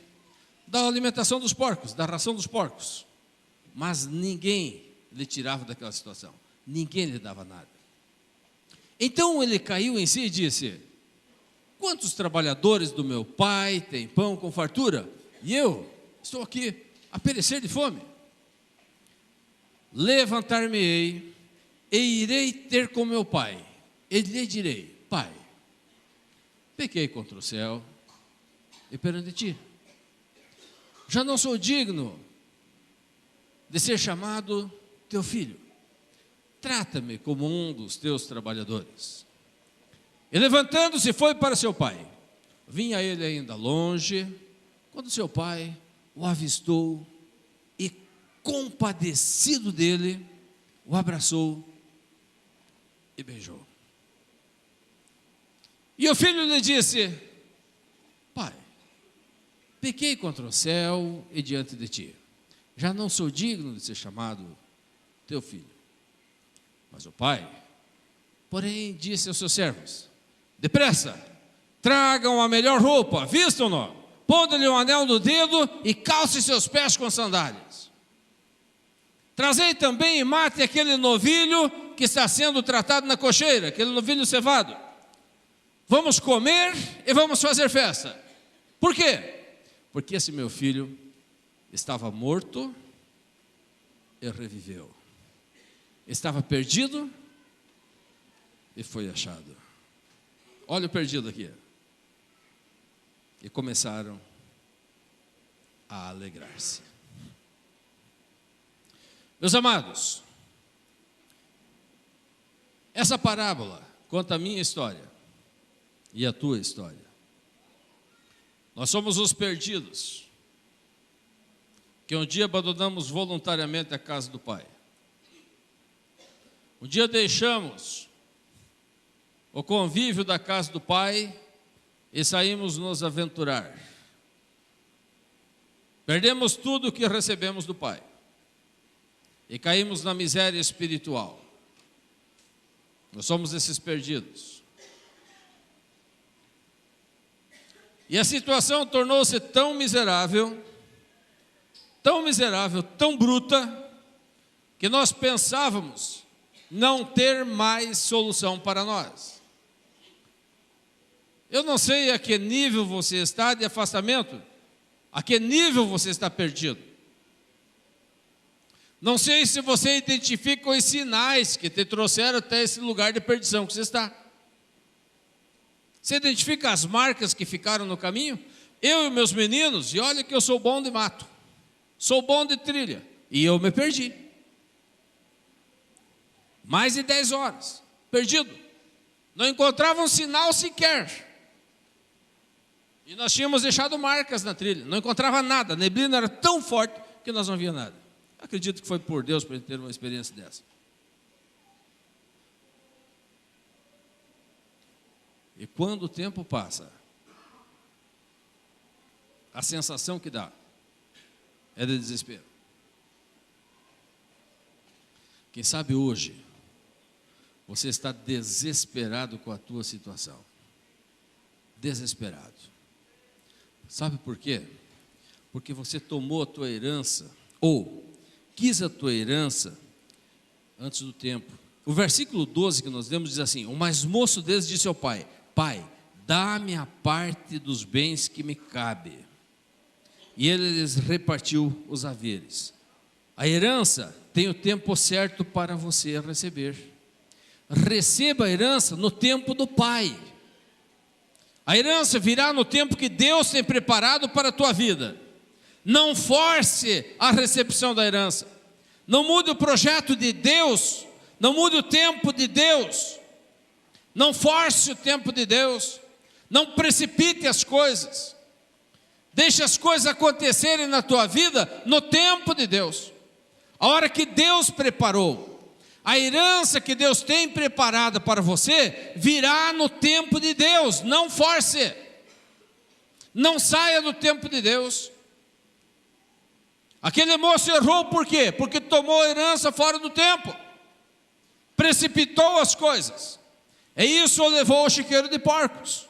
da alimentação dos porcos, da ração dos porcos, mas ninguém lhe tirava daquela situação, ninguém lhe dava nada. Então ele caiu em si e disse: quantos trabalhadores do meu pai têm pão com fartura, e eu estou aqui a perecer de fome? Levantar-me-ei e irei ter com meu pai, e lhe direi: pai, pequei contra o céu e perante ti. Já não sou digno de ser chamado teu filho. Trata-me como um dos teus trabalhadores. E levantando-se foi para seu pai. Vinha ele ainda longe, quando seu pai o avistou e, compadecido dele, o abraçou e beijou. E o filho lhe disse: pai, pequei contra o céu e diante de ti. Já não sou digno de ser chamado teu filho. Mas o pai, porém, disse aos seus servos: depressa, tragam a melhor roupa, vistam-no, pondo-lhe um anel no dedo e calcem seus pés com sandálias. Trazei também e mate aquele novilho que está sendo tratado na cocheira, aquele novilho cevado. Vamos comer e vamos fazer festa. Por quê? Porque esse meu filho estava morto e reviveu. Estava perdido e foi achado. Olha o perdido aqui. E começaram a alegrar-se. Meus amados, essa parábola conta a minha história e a tua história. Nós somos os perdidos, que um dia abandonamos voluntariamente a casa do Pai. Um dia deixamos o convívio da casa do Pai e saímos nos aventurar. Perdemos tudo o que recebemos do Pai e caímos na miséria espiritual. Nós somos esses perdidos. E a situação tornou-se tão miserável, tão bruta, que nós pensávamos não ter mais solução para nós. Eu não sei a que nível você está de afastamento, a que nível você está perdido. Não sei se você identifica os sinais que te trouxeram até esse lugar de perdição que você está. Você identifica as marcas que ficaram no caminho? Eu e meus meninos, e olha que eu sou bom de mato, sou bom de trilha, e eu me perdi. Mais de 10 horas, perdido. Não encontrava um sinal sequer. E nós tínhamos deixado marcas na trilha, não encontrava nada, a neblina era tão forte que nós não via nada. Acredito que foi por Deus para ter uma experiência dessa. E quando o tempo passa, a sensação que dá é de desespero. Quem sabe hoje você está desesperado com a tua situação. Desesperado. Sabe por quê? Porque você tomou a tua herança, ou quis a tua herança antes do tempo. O versículo 12 que nós lemos diz assim: o mais moço deles disse ao pai: Pai, dá-me a parte dos bens que me cabe. E ele lhes repartiu os haveres. A herança tem o tempo certo para você receber. Receba a herança no tempo do pai. A herança virá no tempo que Deus tem preparado para a tua vida. Não force a recepção da herança. Não mude o projeto de Deus. Não mude o tempo de Deus. Não force o tempo de Deus. Não precipite as coisas. Deixe as coisas acontecerem na tua vida no tempo de Deus. A hora que Deus preparou. A herança que Deus tem preparada para você virá no tempo de Deus. Não force. Não saia do tempo de Deus. Aquele moço errou por quê? Porque tomou a herança fora do tempo. Precipitou as coisas. E isso o levou ao chiqueiro de porcos.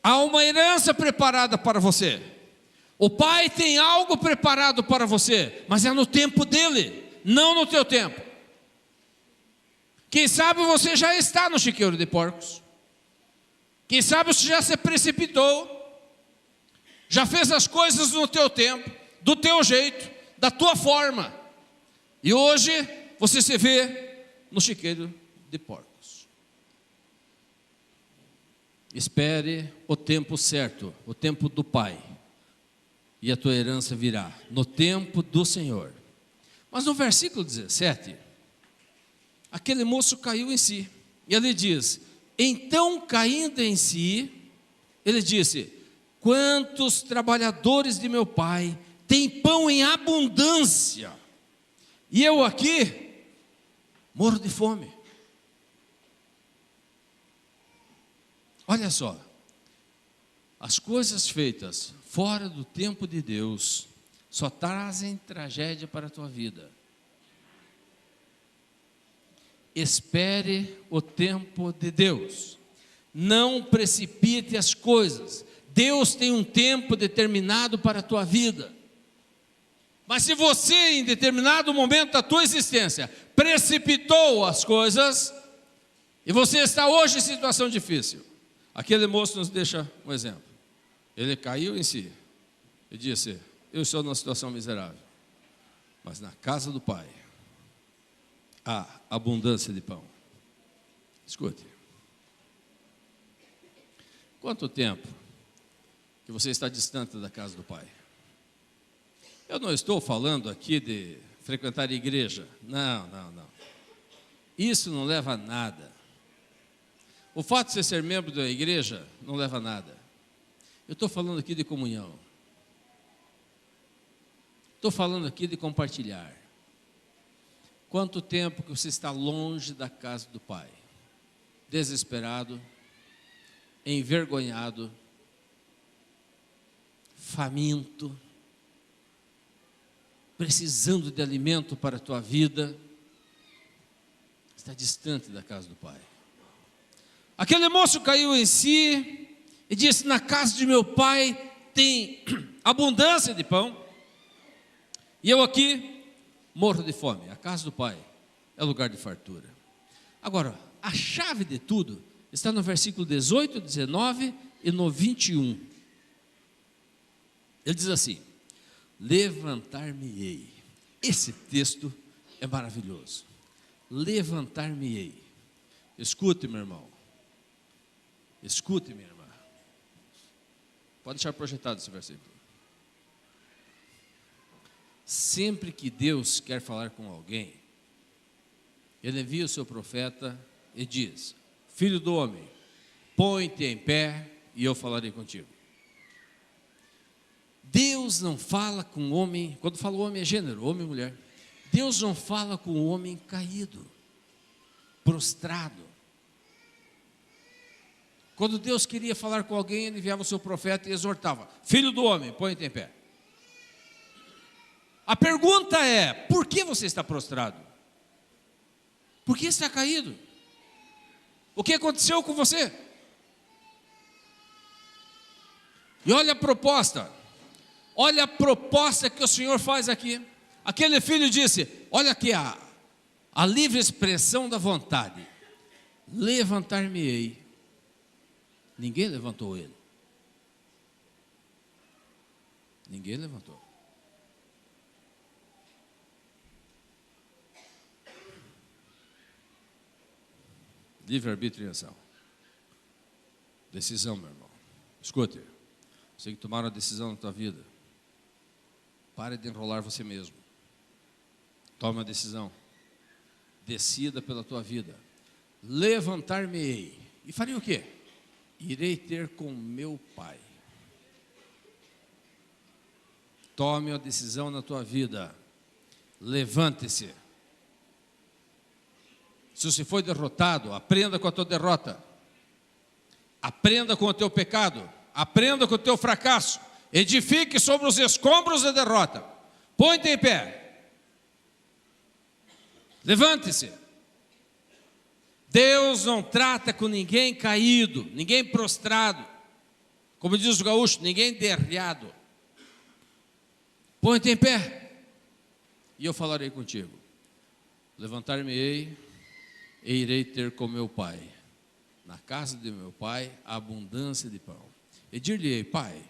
Há uma herança preparada para você. O pai tem algo preparado para você, mas é no tempo dele, não no teu tempo. Quem sabe você já está no chiqueiro de porcos. Quem sabe você já se precipitou. Já fez as coisas no teu tempo, do teu jeito, da tua forma. E hoje você se vê no chiqueiro de porcos. Espere o tempo certo, o tempo do Pai. E a tua herança virá no tempo do Senhor. Mas no versículo 17, aquele moço caiu em si. E ele diz: então caindo em si, ele disse: quantos trabalhadores de meu pai têm pão em abundância, e eu aqui morro de fome. Olha só, as coisas feitas fora do tempo de Deus só trazem tragédia para a tua vida. Espere o tempo de Deus. Não precipite as coisas. Deus tem um tempo determinado para a tua vida. Mas se você, em determinado momento da tua existência, precipitou as coisas, e você está hoje em situação difícil, aquele moço nos deixa um exemplo. Ele caiu em si e disse: eu estou numa situação miserável, mas na casa do Pai há abundância de pão. Escute. Quanto tempo que você está distante da casa do Pai? Eu não estou falando aqui de frequentar a igreja. Não. Isso não leva a nada. O fato de você ser membro da igreja não leva a nada. Eu estou falando aqui de comunhão. Estou falando aqui de compartilhar. Quanto tempo que você está longe da casa do Pai? Desesperado, envergonhado, faminto, precisando de alimento para a tua vida, está distante da casa do Pai. Aquele moço caiu em si e disse: na casa de meu pai tem abundância de pão, e eu aqui morro de fome. A casa do Pai é lugar de fartura. Agora, a chave de tudo está no versículo 18, 19 e no 21. Ele diz assim: levantar-me-ei. Esse texto é maravilhoso. Levantar-me-ei. Escute, meu irmão. Escute, minha irmã. Pode deixar projetado esse versículo. Sempre que Deus quer falar com alguém, Ele envia o seu profeta e diz: filho do homem, põe-te em pé e eu falarei contigo. Deus não fala com o homem, quando fala homem é gênero, homem e mulher. Deus não fala com o homem caído, prostrado. Quando Deus queria falar com alguém, Ele enviava o seu profeta e exortava: filho do homem, põe-te em pé. A pergunta é: por que você está prostrado? Por que está caído? O que aconteceu com você? E olha a proposta. Olha a proposta que o Senhor faz aqui. Aquele filho disse, olha aqui a livre expressão da vontade. Levantar-me-ei. Ninguém levantou ele. Ninguém levantou. Livre-arbítrio e ação. Decisão, meu irmão. Escute, você tem que tomar uma decisão na tua vida. Pare de enrolar você mesmo. Tome uma decisão. Decida pela tua vida. Levantar-me-ei. E farei o quê? Irei ter com meu Pai. Tome uma decisão na tua vida. Levante-se. Se você foi derrotado, aprenda com a tua derrota. Aprenda com o teu pecado. Aprenda com o teu fracasso. Edifique sobre os escombros da derrota. Põe-te em pé. Levante-se. Deus não trata com ninguém caído, ninguém prostrado. Como diz o gaúcho, ninguém derreado. Põe-te em pé. E eu falarei contigo. Levantar-me-ei e irei ter com meu Pai. Na casa de meu Pai, a abundância de pão. E dir-lhe-ei, Pai,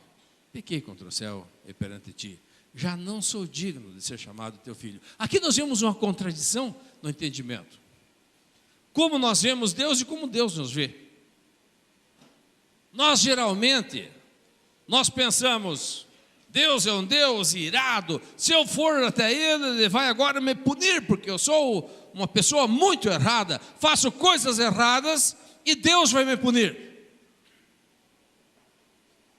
pequei contra o céu e perante ti. Já não sou digno de ser chamado teu filho. Aqui nós vemos uma contradição no entendimento. Como nós vemos Deus e como Deus nos vê. Nós geralmente, nós pensamos, Deus é um Deus irado, se eu for até Ele vai agora me punir, porque eu sou uma pessoa muito errada, faço coisas erradas e Deus vai me punir.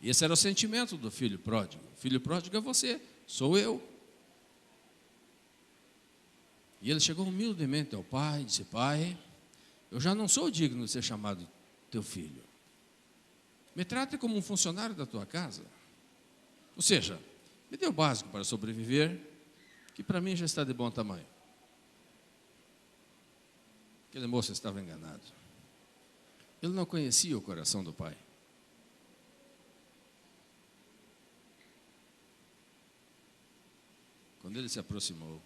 E esse era o sentimento do filho pródigo. O filho pródigo é você, sou eu. E ele chegou humildemente ao pai e disse, Pai, eu já não sou digno de ser chamado teu filho. Me trate como um funcionário da tua casa. Ou seja, me dê o básico para sobreviver, que para mim já está de bom tamanho. Aquele moço estava enganado. Ele não conhecia o coração do pai. Quando ele se aproximou,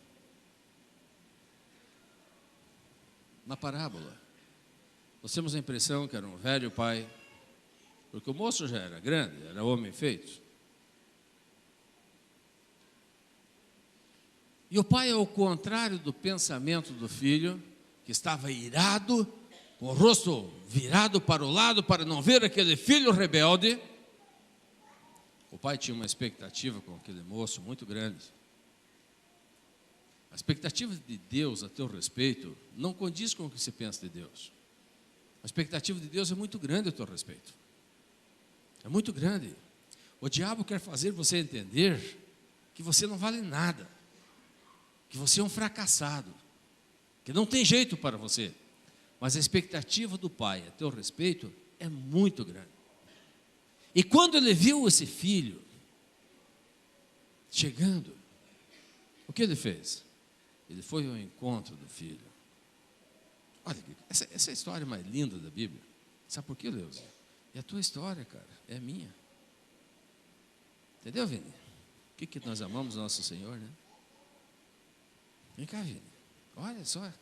na parábola, nós temos a impressão que era um velho pai, porque o moço já era grande, era homem feito. E o pai, ao contrário do pensamento do filho, que estava irado, com o rosto virado para o lado, para não ver aquele filho rebelde, o pai tinha uma expectativa com aquele moço muito grande. A expectativa de Deus a teu respeito não condiz com o que se pensa de Deus. A expectativa de Deus é muito grande a teu respeito. É muito grande. O diabo quer fazer você entender que você não vale nada, que você é um fracassado, que não tem jeito para você. Mas a expectativa do pai a teu respeito é muito grande. E quando ele viu esse filho chegando, o que ele fez? Ele foi ao encontro do filho. Olha, essa é a história mais linda da Bíblia. Sabe por quê, Leusa? É a tua história, cara, é a minha. Entendeu, Vini? O que nós amamos o nosso Senhor, né? Vem cá, Vini. Olha só, o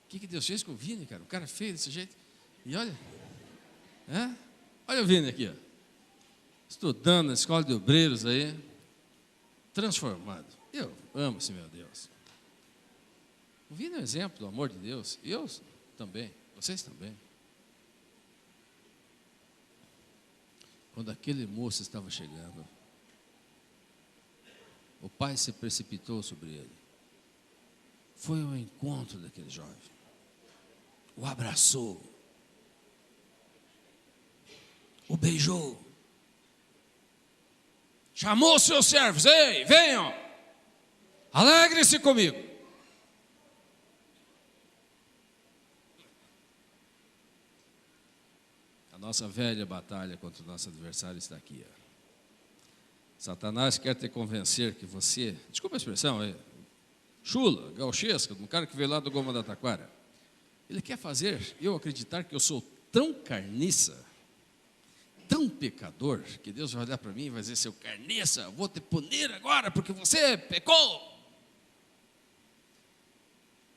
que Deus fez com o Vini, cara? O cara feio desse jeito. E olha, olha o Vini aqui, ó. Estudando na escola de obreiros aí, transformado. Eu amo esse meu Deus. O Vini é um exemplo do amor de Deus. E eu também, vocês também. Quando aquele moço estava chegando, o pai se precipitou sobre ele. Foi ao encontro daquele jovem. O abraçou. O beijou. Chamou os seus servos. Ei, venham. Alegre-se comigo. A nossa velha batalha contra o nosso adversário está aqui. Ó. Satanás quer te convencer que você, desculpa a expressão, chula, gauchesca, um cara que veio lá do Goma da Taquara. Ele quer fazer eu acreditar que eu sou tão carniça, tão pecador que Deus vai olhar para mim e vai dizer: seu carniça, vou te punir agora porque você pecou.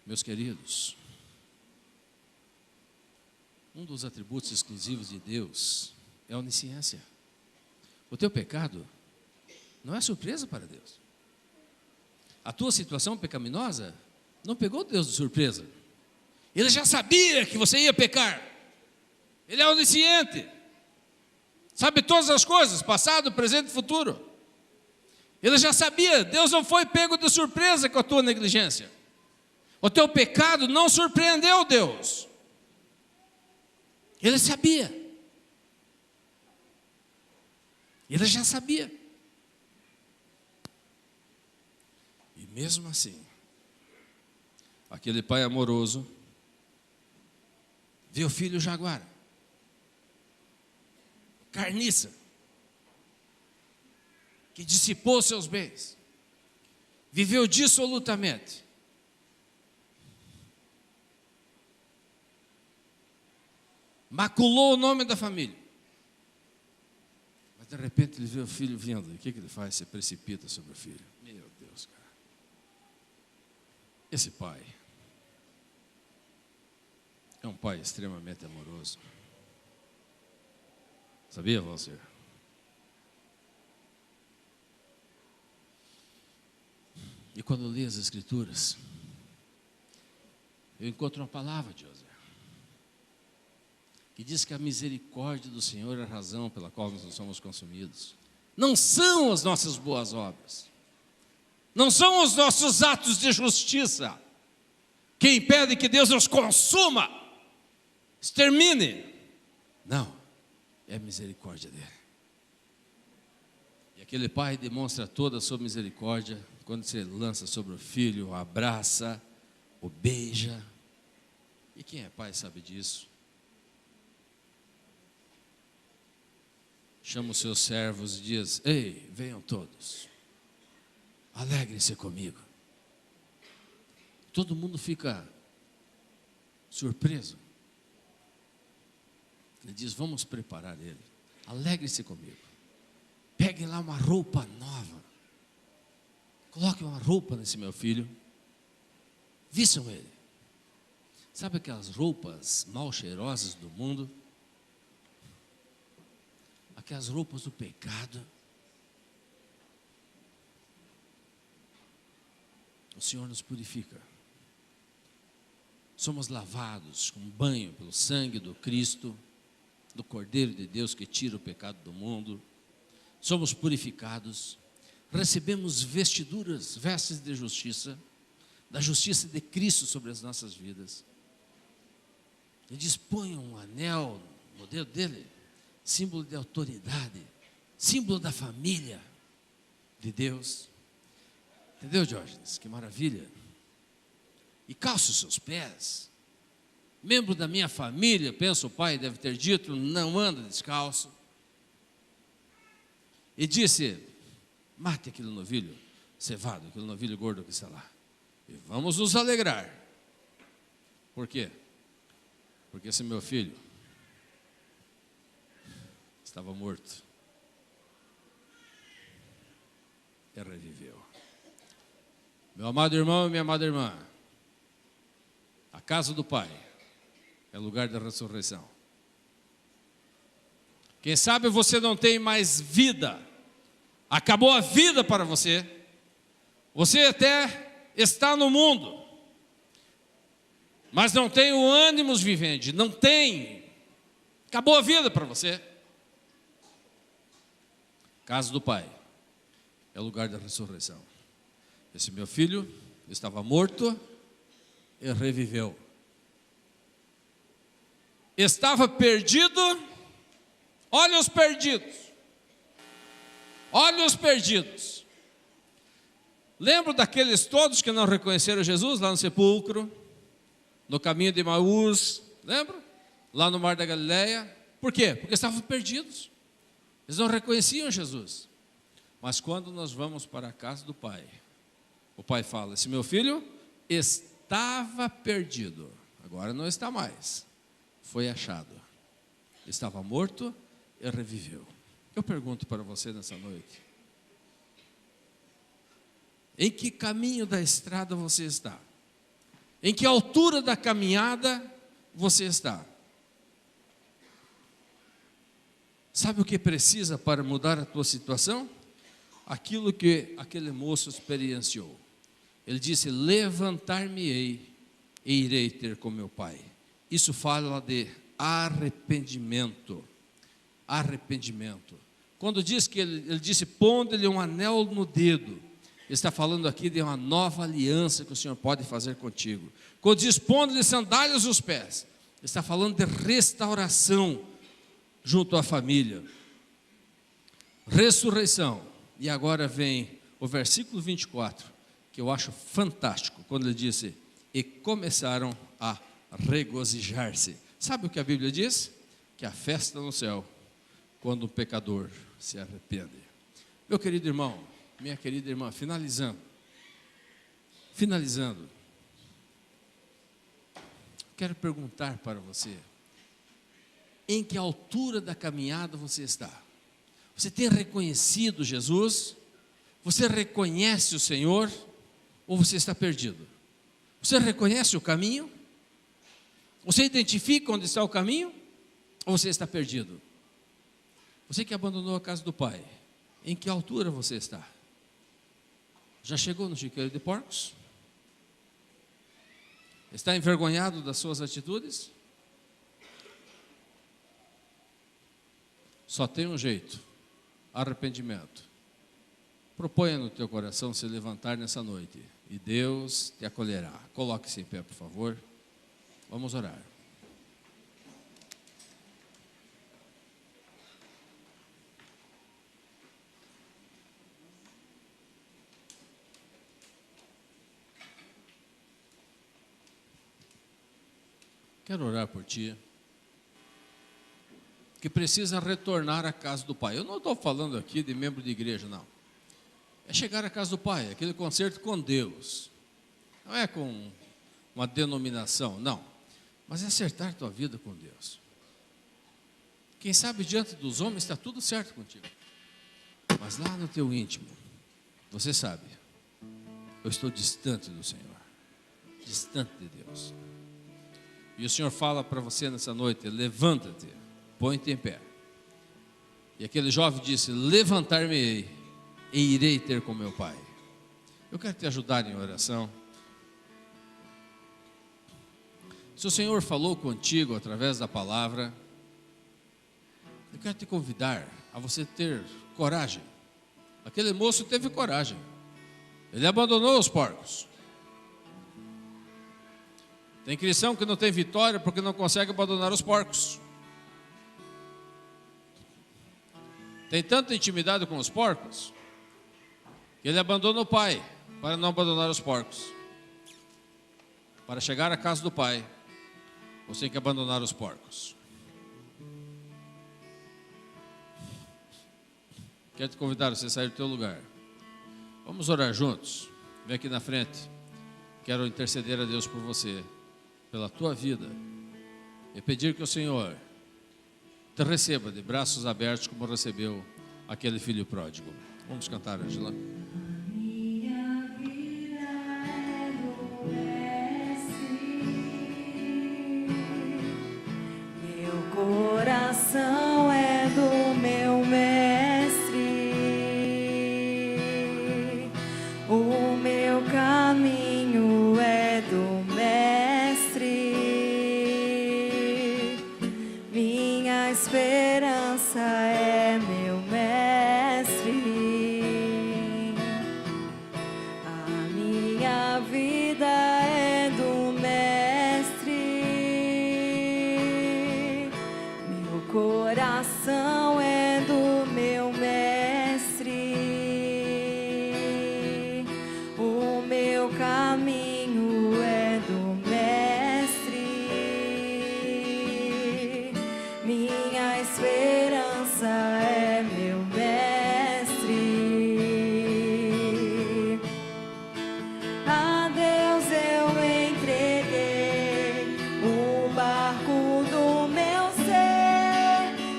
Meus queridos, um dos atributos exclusivos de Deus é a onisciência. O teu pecado não é surpresa para Deus. A tua situação pecaminosa não pegou Deus de surpresa. Ele já sabia que você ia pecar. Ele é onisciente. Sabe todas as coisas, passado, presente e futuro. Ele já sabia. Deus não foi pego de surpresa com a tua negligência. O teu pecado não surpreendeu Deus. Ele sabia. Ele já sabia. E mesmo assim, aquele pai amoroso viu o filho jaguar, carniça, que dissipou seus bens, viveu dissolutamente. Maculou o nome da família. Mas de repente ele vê o filho vindo. E o que ele faz? Se precipita sobre o filho. Meu Deus, cara. Esse pai é um pai extremamente amoroso. Sabia, Valcir? E quando eu li as Escrituras, eu encontro uma palavra de José, que diz que a misericórdia do Senhor é a razão pela qual nós não somos consumidos. Não são as nossas boas obras, não são os nossos atos de justiça que impedem que Deus nos consuma, extermine. Não, é a misericórdia dele. E aquele pai demonstra toda a sua misericórdia quando se lança sobre o filho, o abraça, o beija. E quem é pai sabe disso. Chama os seus servos e diz: ei, venham todos, alegrem-se comigo. Todo mundo fica surpreso. Ele diz: vamos preparar ele, alegre-se comigo. Peguem lá uma roupa nova, coloquem uma roupa nesse meu filho, vistam ele. Sabe aquelas roupas mal cheirosas do mundo? Aquelas roupas do pecado. O Senhor nos purifica. Somos lavados com banho pelo sangue do Cristo, do Cordeiro de Deus que tira o pecado do mundo. Somos purificados. Recebemos vestiduras, vestes de justiça, da justiça de Cristo sobre as nossas vidas. Ele diz: põe um anel no dedo dele, símbolo de autoridade, símbolo da família de Deus. Entendeu, Diógenes? Que maravilha. E calça os seus pés. Membro da minha família, pensa o pai deve ter dito, não anda descalço. E disse: mate aquele novilho cevado, aquele novilho gordo que está lá, e vamos nos alegrar. Por quê? Porque esse meu filho estava morto e reviveu. Meu amado irmão e minha amada irmã, a casa do Pai é lugar da ressurreição. Quem sabe você não tem mais vida, acabou a vida para você, você até está no mundo, mas não tem o ânimos vivendi, não tem, acabou a vida para você. Casa do Pai é o lugar da ressurreição. Esse meu filho estava morto e reviveu. Estava perdido, olha os perdidos. Olha os perdidos. Lembro daqueles todos que não reconheceram Jesus lá no sepulcro, no caminho de Emaús, lembra? Lá no Mar da Galileia. Por quê? Porque estavam perdidos. Eles não reconheciam Jesus. Mas quando nós vamos para a casa do Pai, o Pai fala: esse meu filho estava perdido, agora não está mais, foi achado. Estava morto e reviveu. Eu pergunto para você nessa noite: em que caminho da estrada você está? Em que altura da caminhada você está? Sabe o que precisa para mudar a tua situação? Aquilo que aquele moço experienciou. Ele disse: levantar-me-ei e irei ter com meu pai. Isso fala de arrependimento. Arrependimento. Quando diz que ele disse: pondo-lhe um anel no dedo, ele está falando aqui de uma nova aliança que o Senhor pode fazer contigo. Quando diz: pondo-lhe sandálias aos pés, ele está falando de restauração junto à família, ressurreição. E agora vem o versículo 24, que eu acho fantástico, quando ele disse: e começaram a regozijar-se. Sabe o que a Bíblia diz? Que a festa no céu, quando um pecador se arrepende. Meu querido irmão, minha querida irmã, finalizando, quero perguntar para você: em que altura da caminhada você está? Você tem reconhecido Jesus? Você reconhece o Senhor? Ou você está perdido? Você reconhece o caminho? Você identifica onde está o caminho? Ou você está perdido? Você que abandonou a casa do Pai, em que altura você está? Já chegou no chiqueiro de porcos? Está envergonhado das suas atitudes? Só tem um jeito: arrependimento. Proponha no teu coração se levantar nessa noite, e Deus te acolherá. Coloque-se em pé, por favor. Vamos orar. Quero orar por ti, que precisa retornar à casa do Pai. Eu não estou falando aqui de membro de igreja, não. É chegar à casa do Pai, aquele concerto com Deus. Não é com uma denominação, não. Mas é acertar tua vida com Deus. Quem sabe diante dos homens está tudo certo contigo. Mas lá no teu íntimo, você sabe, eu estou distante do Senhor. Distante de Deus. E o Senhor fala para você nessa noite: levanta-te, põe-te em pé. E aquele jovem disse: levantar-me-ei e irei ter com meu pai. Eu quero te ajudar em oração. Se o Senhor falou contigo através da palavra, eu quero te convidar a você ter coragem. Aquele moço teve coragem. Ele abandonou os porcos. Tem cristão que não tem vitória porque não consegue abandonar os porcos. Tem tanta intimidade com os porcos que ele abandona o pai para não abandonar os porcos. Para chegar à casa do pai, você tem que abandonar os porcos. Quero te convidar a você sair do teu lugar. Vamos orar juntos. Vem aqui na frente. Quero interceder a Deus por você, pela tua vida, e pedir que o Senhor te receba de braços abertos como recebeu aquele filho pródigo. Vamos cantar, Angela.
Coração é do meu mestre, o meu caminho é do mestre, minha esperança é meu mestre, a minha vida é do mestre. Coração é do meu mestre, o meu caminho é do mestre, minha esperança é meu mestre. A Deus eu entreguei o barco do meu ser.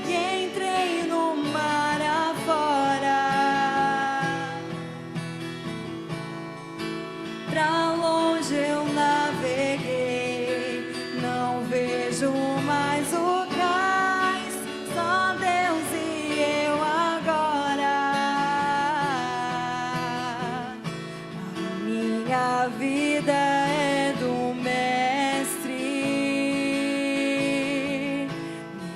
Entrei hoje eu naveguei, não vejo mais o cais, só Deus e eu agora. A minha vida é do Mestre,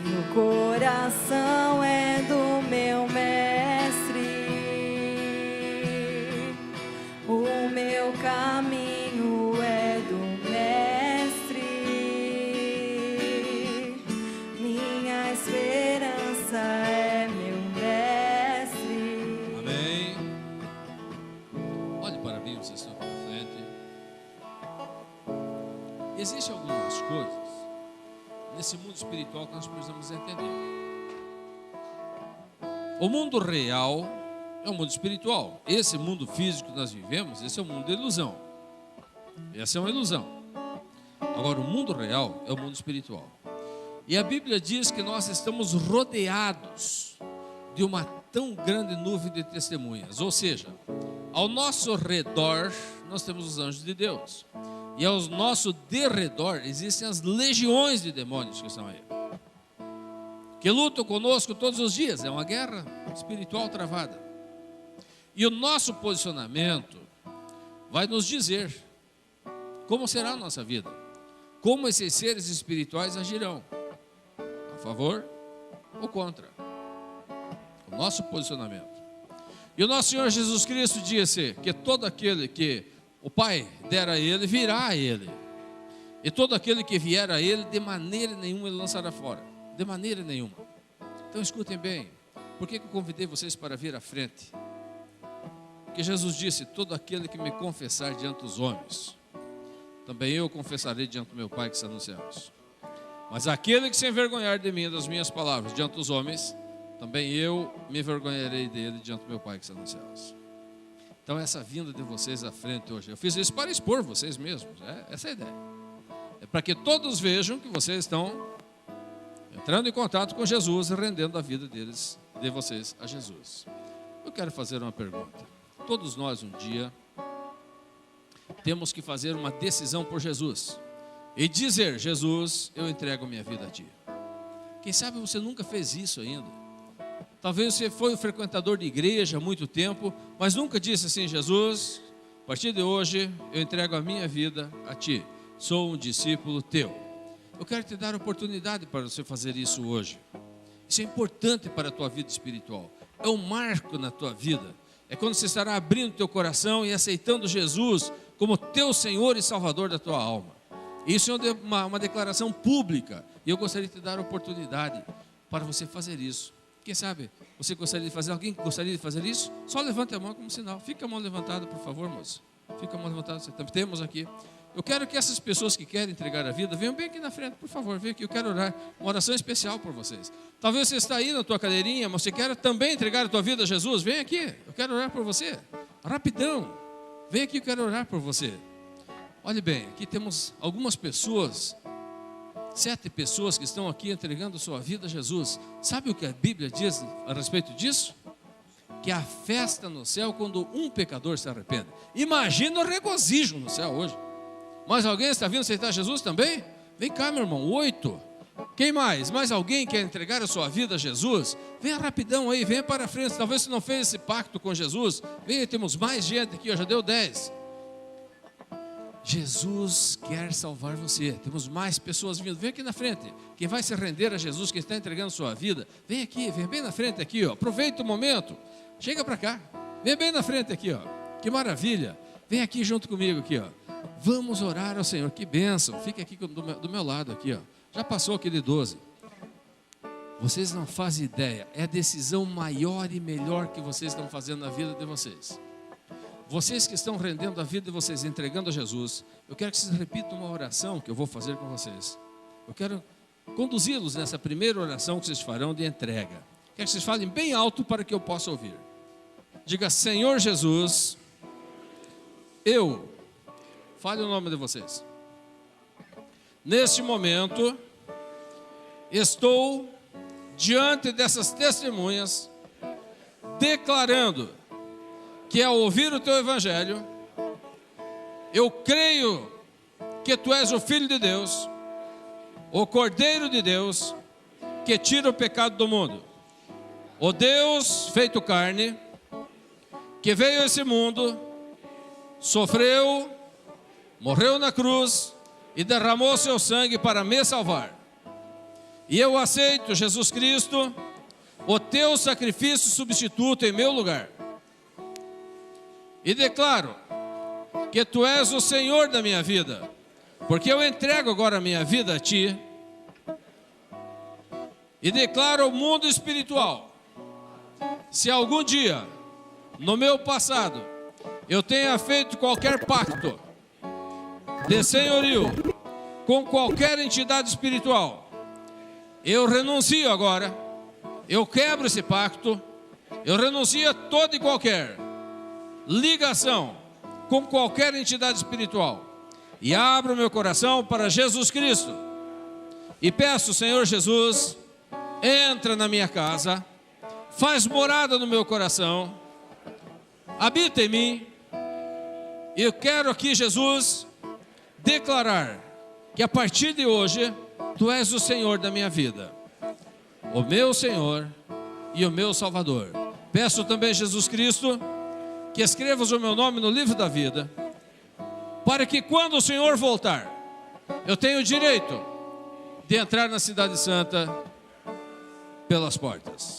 meu coração é do meu Mestre, o meu caminho é do Mestre, minha esperança é meu Mestre.
Amém. Olhe para mim, vocês estão aqui na frente. Existem algumas coisas nesse mundo espiritual que nós precisamos entender. O mundo real é um mundo espiritual. Esse mundo físico que nós vivemos, esse é um mundo de ilusão. Essa é uma ilusão. Agora, o mundo real é o mundo espiritual. E a Bíblia diz que nós estamos rodeados de uma tão grande nuvem de testemunhas. Ou seja, ao nosso redor nós temos os anjos de Deus. E ao nosso derredor existem as legiões de demônios que estão aí, que lutam conosco todos os dias. É uma guerra espiritual travada. E o nosso posicionamento vai nos dizer como será a nossa vida, como esses seres espirituais agirão, a favor ou contra. O nosso posicionamento. E o nosso Senhor Jesus Cristo disse que todo aquele que o Pai dera a ele, virá a ele. E todo aquele que vier a ele, de maneira nenhuma ele lançará fora. De maneira nenhuma. Então escutem bem. Por que eu convidei vocês para vir à frente? Porque Jesus disse: todo aquele que me confessar diante dos homens, também eu confessarei diante do meu Pai que está nos céus. Mas aquele que se envergonhar de mim e das minhas palavras diante dos homens, também eu me envergonharei dele diante do meu Pai que está nos céus. Então essa vinda de vocês à frente hoje, eu fiz isso para expor vocês mesmos, essa é a ideia. É para que todos vejam que vocês estão entrando em contato com Jesus e rendendo a vida deles, de vocês a Jesus. Eu quero fazer uma pergunta. Todos nós um dia temos que fazer uma decisão por Jesus e dizer: Jesus, eu entrego minha vida a Ti. Quem sabe você nunca fez isso ainda. Talvez você foi um frequentador de igreja há muito tempo, mas nunca disse assim: Jesus, a partir de hoje eu entrego a minha vida a Ti, sou um discípulo Teu. Eu quero te dar a oportunidade para você fazer isso hoje. Isso é importante para a tua vida espiritual, é um marco na tua vida. É quando você estará abrindo teu coração e aceitando Jesus como teu Senhor e Salvador da tua alma. Isso é uma declaração pública, e eu gostaria de te dar a oportunidade para você fazer isso. Quem sabe você gostaria de fazer? Alguém gostaria de fazer isso? Só levante a mão como sinal. Fica a mão levantada, por favor, moço. Fica a mão levantada. Temos aqui. Eu quero que essas pessoas que querem entregar a vida venham bem aqui na frente, por favor. Venham aqui. Eu quero orar uma oração especial por vocês. Talvez você está aí na tua cadeirinha, mas você quer também entregar a tua vida a Jesus. Vem aqui. Eu quero orar por você. Rapidão. Vem aqui, eu quero orar por você. Olhe bem, aqui temos algumas pessoas, 7 pessoas que estão aqui entregando sua vida a Jesus. Sabe o que a Bíblia diz a respeito disso? Que há festa no céu quando um pecador se arrepende. Imagina o regozijo no céu hoje. Mais alguém está vindo aceitar Jesus também? Vem cá, meu irmão, 8. Quem mais? Mais alguém quer entregar a sua vida a Jesus? Venha rapidão aí, venha para a frente. Talvez você não fez esse pacto com Jesus. Venha, temos mais gente aqui, já deu 10. Jesus quer salvar você. Temos mais pessoas vindo. Vem aqui na frente. Quem vai se render a Jesus, quem está entregando sua vida, vem aqui, vem bem na frente aqui, ó. Aproveita o momento. Chega para cá. Vem bem na frente aqui, ó. Que maravilha. Vem aqui junto comigo aqui, ó. Vamos orar ao Senhor. Que bênção. Fica aqui do meu lado aqui, ó. Já passou aquele 12. Vocês não fazem ideia. É a decisão maior e melhor que vocês estão fazendo na vida de vocês. Vocês que estão rendendo a vida de vocês, entregando a Jesus, eu quero que vocês repitam uma oração que eu vou fazer com vocês. Eu quero conduzi-los nessa primeira oração que vocês farão de entrega. Quero que vocês falem bem alto para que eu possa ouvir. Diga: Senhor Jesus, fale o nome de vocês. Neste momento, estou diante dessas testemunhas, declarando que ao ouvir o teu evangelho, Eu creio que tu és o Filho de Deus, o Cordeiro de Deus, que tira o pecado do mundo. O Deus feito carne, que veio a esse mundo, sofreu, morreu na cruz e derramou seu sangue para me salvar. E eu aceito, Jesus Cristo, o teu sacrifício substituto em meu lugar. E declaro que tu és o Senhor da minha vida, porque eu entrego agora a minha vida a ti. E declaro ao mundo espiritual: se algum dia, no meu passado, eu tenha feito qualquer pacto de senhorio com qualquer entidade espiritual, eu renuncio agora, eu quebro esse pacto, eu renuncio a toda e qualquer ligação com qualquer entidade espiritual e abro meu coração para Jesus Cristo e peço, Senhor Jesus, entra na minha casa, faz morada no meu coração, habita em mim. Eu quero aqui, Jesus, declarar que a partir de hoje tu és o Senhor da minha vida, o meu Senhor e o meu Salvador. Peço também, Jesus Cristo, que escrevas o meu nome no livro da vida, para que quando o Senhor voltar, eu tenha o direito de entrar na Cidade Santa pelas portas.